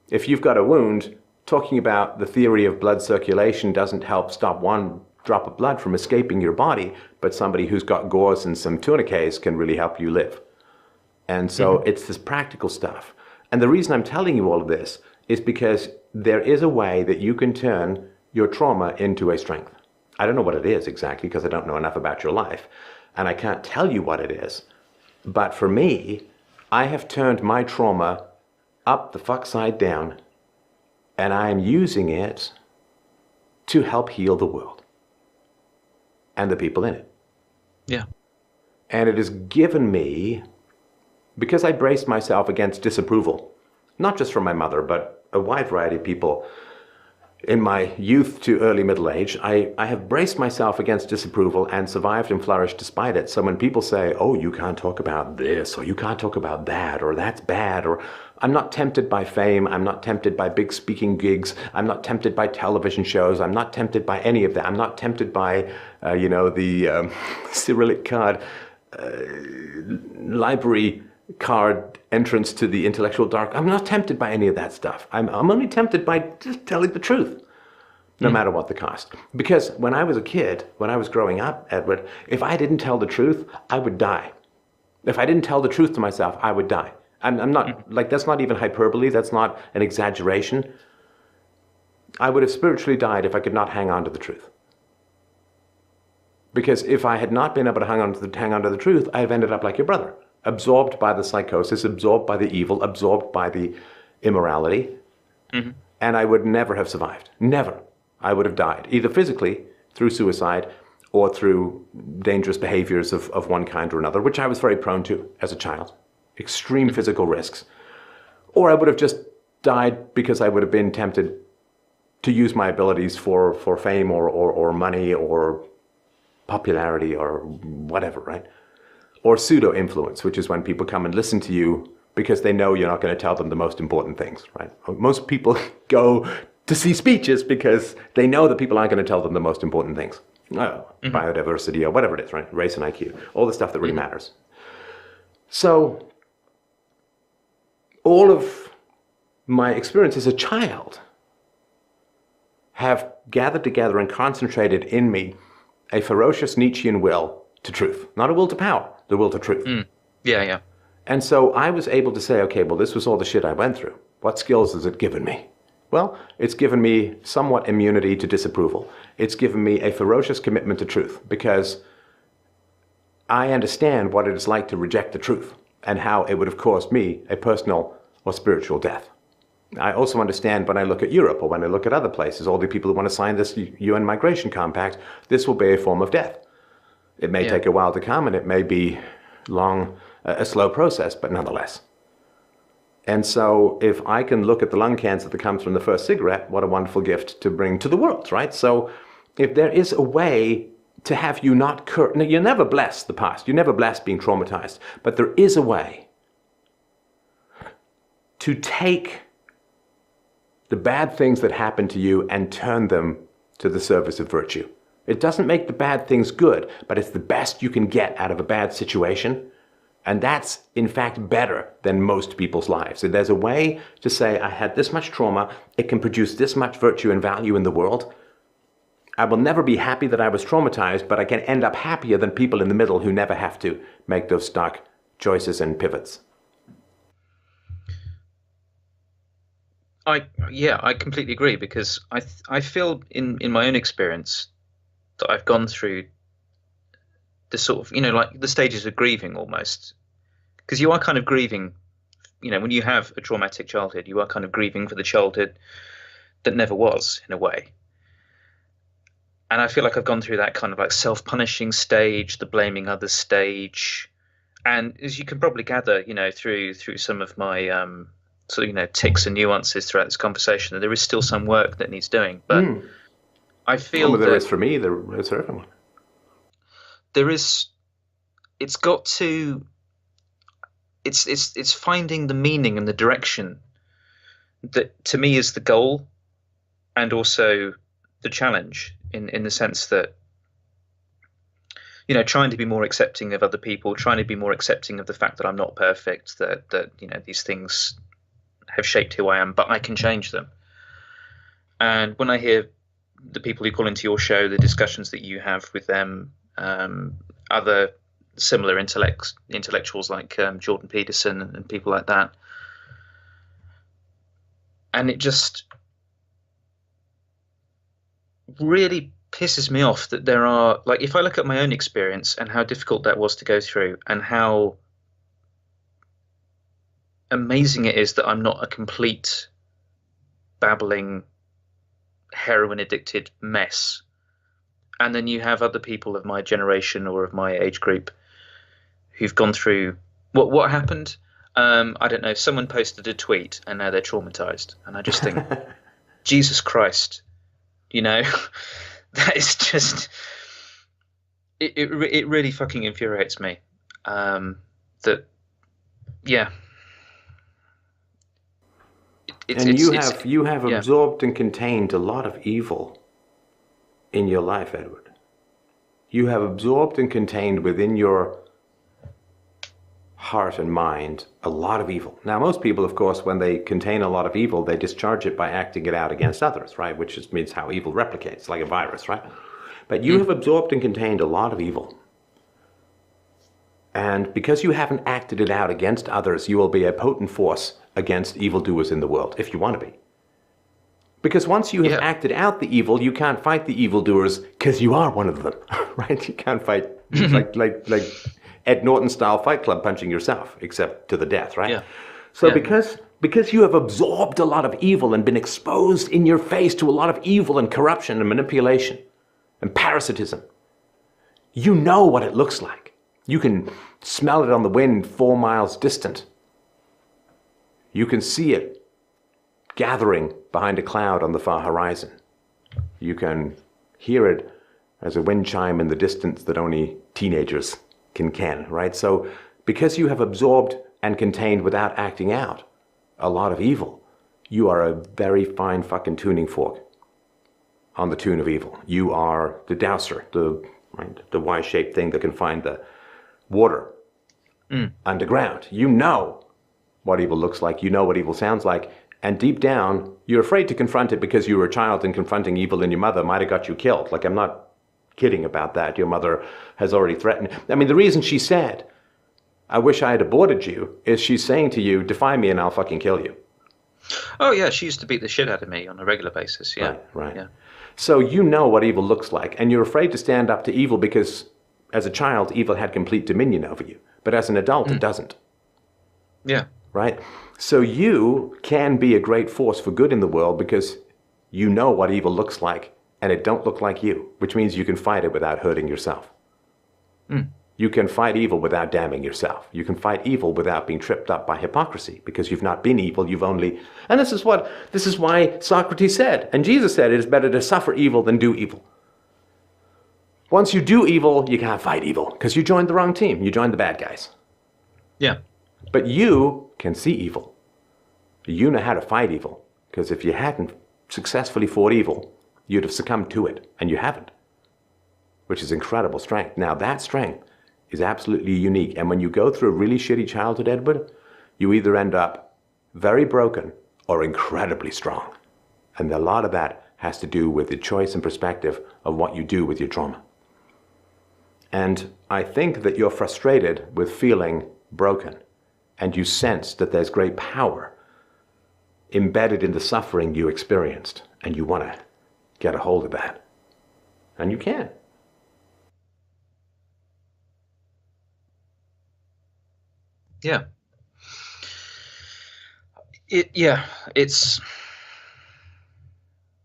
If you've got a wound, talking about the theory of blood circulation doesn't help stop one drop of blood from escaping your body, but somebody who's got gauze and some tourniquets can really help you live. And so it's this practical stuff. And the reason I'm telling you all of this is because there is a way that you can turn your trauma into a strength. I don't know what it is exactly because I don't know enough about your life. And I can't tell you what it is. But for me, I have turned my trauma up the fuck side down, and I am using it to help heal the world and the people in it. Yeah. And it has given me, because I braced myself against disapproval, not just from my mother, but a wide variety of people in my youth to early middle age, I have braced myself against disapproval and survived and flourished despite it. So when people say, oh, you can't talk about this, or you can't talk about that, or that's bad, or I'm not tempted by fame, I'm not tempted by big speaking gigs, I'm not tempted by television shows, I'm not tempted by any of that, I'm not tempted by, the Cyrillic card, library card entrance to the intellectual dark. I'm not tempted by any of that stuff. I'm only tempted by just telling the truth, no matter what the cost. Because when I was a kid, when I was growing up, Edward, if I didn't tell the truth, I would die. If I didn't tell the truth to myself, I would die. I'm not, like, that's not even hyperbole, that's not an exaggeration. I would have spiritually died if I could not hang on to the truth. Because if I had not been able to hang on to the truth, I'd have ended up like your brother. Absorbed by the psychosis, absorbed by the evil, absorbed by the immorality, and I would never have survived. Never. I would have died, either physically, through suicide, or through dangerous behaviors of one kind or another, which I was very prone to as a child. Extreme physical risks. Or I would have just died because I would have been tempted to use my abilities for fame or money or popularity or whatever, right? Or pseudo-influence, which is when people come and listen to you because they know you're not going to tell them the most important things, right? Most people go to see speeches because they know that people aren't going to tell them the most important things. Biodiversity or whatever it is, right? Race and IQ, all the stuff that really matters. So all of my experience as a child have gathered together and concentrated in me a ferocious Nietzschean will to truth. Not a will to power, the will to truth. Yeah. And so I was able to say, okay, well, this was all the shit I went through. What skills has it given me? Well, it's given me somewhat immunity to disapproval. It's given me a ferocious commitment to truth because I understand what it is like to reject the truth and how it would have caused me a personal or spiritual death. I also understand when I look at Europe or when I look at other places, all the people who want to sign this UN migration compact, this will be a form of death. It may take a while to come and it may be a slow process, but nonetheless. And so if I can look at the lung cancer that comes from the first cigarette, what a wonderful gift to bring to the world, right? So if there is a way to have you not you never bless the past, you never bless being traumatized, but there is a way to take the bad things that happen to you and turn them to the service of virtue. It doesn't make the bad things good, but it's the best you can get out of a bad situation. And that's, in fact, better than most people's lives. So there's a way to say, I had this much trauma, it can produce this much virtue and value in the world. I will never be happy that I was traumatized, but I can end up happier than people in the middle who never have to make those stark choices and pivots. I completely agree, because I feel in my own experience that I've gone through the sort of, like the stages of grieving almost, because you are kind of grieving, when you have a traumatic childhood, you are kind of grieving for the childhood that never was, in a way. And I feel like I've gone through that kind of like self-punishing stage, the blaming others stage. And as you can probably gather, through some of my sort of, tics and nuances throughout this conversation, that there is still some work that needs doing. But I feel there is for me, there is for everyone. It's finding the meaning and the direction that to me is the goal, and also the challenge in the sense that, trying to be more accepting of other people, trying to be more accepting of the fact that I'm not perfect, that these things have shaped who I am, but I can change them. And when I hear the people who call into your show, the discussions that you have with them, other similar intellectuals like Jordan Peterson and people like that, and it just really pisses me off that there are, like, if I look at my own experience and how difficult that was to go through, and how amazing it is that I'm not a complete babbling heroin addicted mess. And then you have other people of my generation or of my age group who've gone through what happened. I don't know. Someone posted a tweet and now they're traumatized, and I just think, Jesus Christ, that is just it really fucking infuriates me. You have absorbed and contained a lot of evil in your life, Edward. You have absorbed and contained within your heart and mind a lot of evil. Now, most people, of course, when they contain a lot of evil, they discharge it by acting it out against others, right? Which just means how evil replicates, like a virus, right? But you have absorbed and contained a lot of evil. And because you haven't acted it out against others, you will be a potent force against evildoers in the world, if you want to be. Because once you have acted out the evil, you can't fight the evildoers because you are one of them, right? You can't fight like Ed Norton style Fight Club punching yourself, except to the death, right? Yeah. So because you have absorbed a lot of evil and been exposed in your face to a lot of evil and corruption and manipulation and parasitism, you know what it looks like. You can smell it on the wind 4 miles distant. You can see it gathering behind a cloud on the far horizon. You can hear it as a wind chime in the distance that only teenagers can, right? So because you have absorbed and contained without acting out a lot of evil, you are a very fine fucking tuning fork on the tune of evil. You are the dowser, the Y-shaped thing that can find the water underground. You know what evil looks like, you know what evil sounds like, and deep down, you're afraid to confront it because you were a child and confronting evil in your mother might have got you killed. Like, I'm not kidding about that. Your mother has already threatened. I mean, the reason she said, I wish I had aborted you, is she's saying to you, defy me and I'll fucking kill you. Oh yeah, she used to beat the shit out of me on a regular basis. Yeah, Right, right. yeah, So you know what evil looks like, and you're afraid to stand up to evil because as a child, evil had complete dominion over you. But as an adult, it doesn't, yeah, right? So you can be a great force for good in the world because you know what evil looks like, and it don't look like you, which means you can fight it without hurting yourself. You can fight evil without damning yourself. You can fight evil without being tripped up by hypocrisy because you've not been evil, you've only... And this is why Socrates said, and Jesus said, it is better to suffer evil than do evil. Once you do evil, you can't fight evil because you joined the wrong team. You joined the bad guys. yeah, But you can see evil. You know how to fight evil because if you hadn't successfully fought evil, you'd have succumbed to it, and you haven't, which is incredible strength. Now that strength is absolutely unique. And when you go through a really shitty childhood, Edward, you either end up very broken or incredibly strong. And a lot of that has to do with the choice and perspective of what you do with your trauma. And I think that you're frustrated with feeling broken, and you sense that there's great power embedded in the suffering you experienced, and you want to get a hold of that. And you can. yeah. It's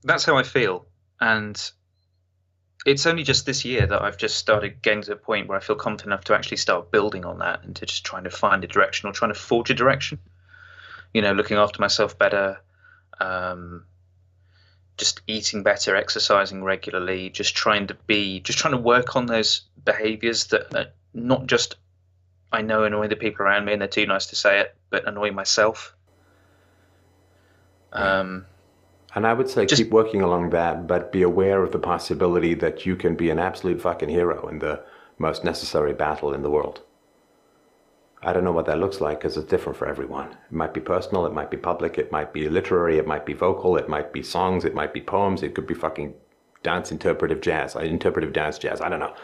that's how I feel, and it's only just this year that I've just started getting to a point where I feel confident enough to actually start building on that and to just trying to find a direction or trying to forge a direction. Looking after myself better, just eating better, exercising regularly, just trying to work on those behaviors that are not just I know annoy the people around me and they're too nice to say it, but annoy myself. And I would say keep working along that, but be aware of the possibility that you can be an absolute fucking hero in the most necessary battle in the world. I don't know what that looks like because it's different for everyone. It might be personal, it might be public, it might be literary, it might be vocal, it might be songs, it might be poems, it could be fucking interpretive dance jazz, I don't know.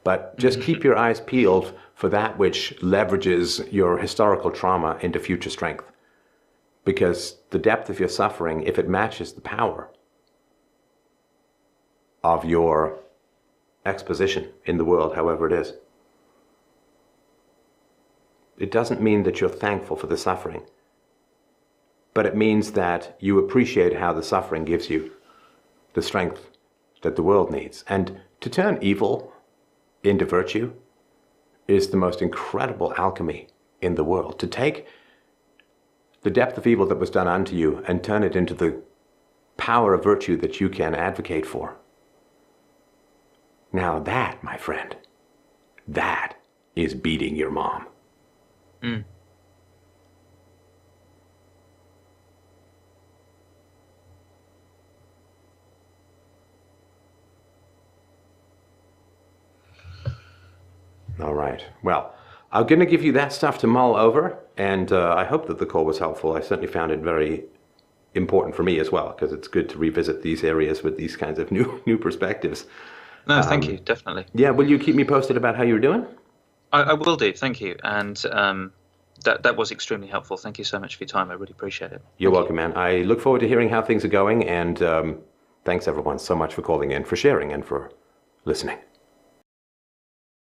But just keep your eyes peeled for that which leverages your historical trauma into future strength. Because the depth of your suffering, if it matches the power of your exposition in the world, however it is, it doesn't mean that you're thankful for the suffering, but it means that you appreciate how the suffering gives you the strength that the world needs. And to turn evil into virtue is the most incredible alchemy in the world. To take the depth of evil that was done unto you and turn it into the power of virtue that you can advocate for. Now that, my friend, that is beating your mom. Mm. All right. Well, I'm going to give you that stuff to mull over, and I hope that the call was helpful. I certainly found it very important for me as well, because it's good to revisit these areas with these kinds of new perspectives. No, thank you, definitely. Yeah, will you keep me posted about how you're doing? I will do, thank you. And that was extremely helpful. Thank you so much for your time. I really appreciate it. You're welcome, man. I look forward to hearing how things are going, and thanks everyone so much for calling in, for sharing, and for listening.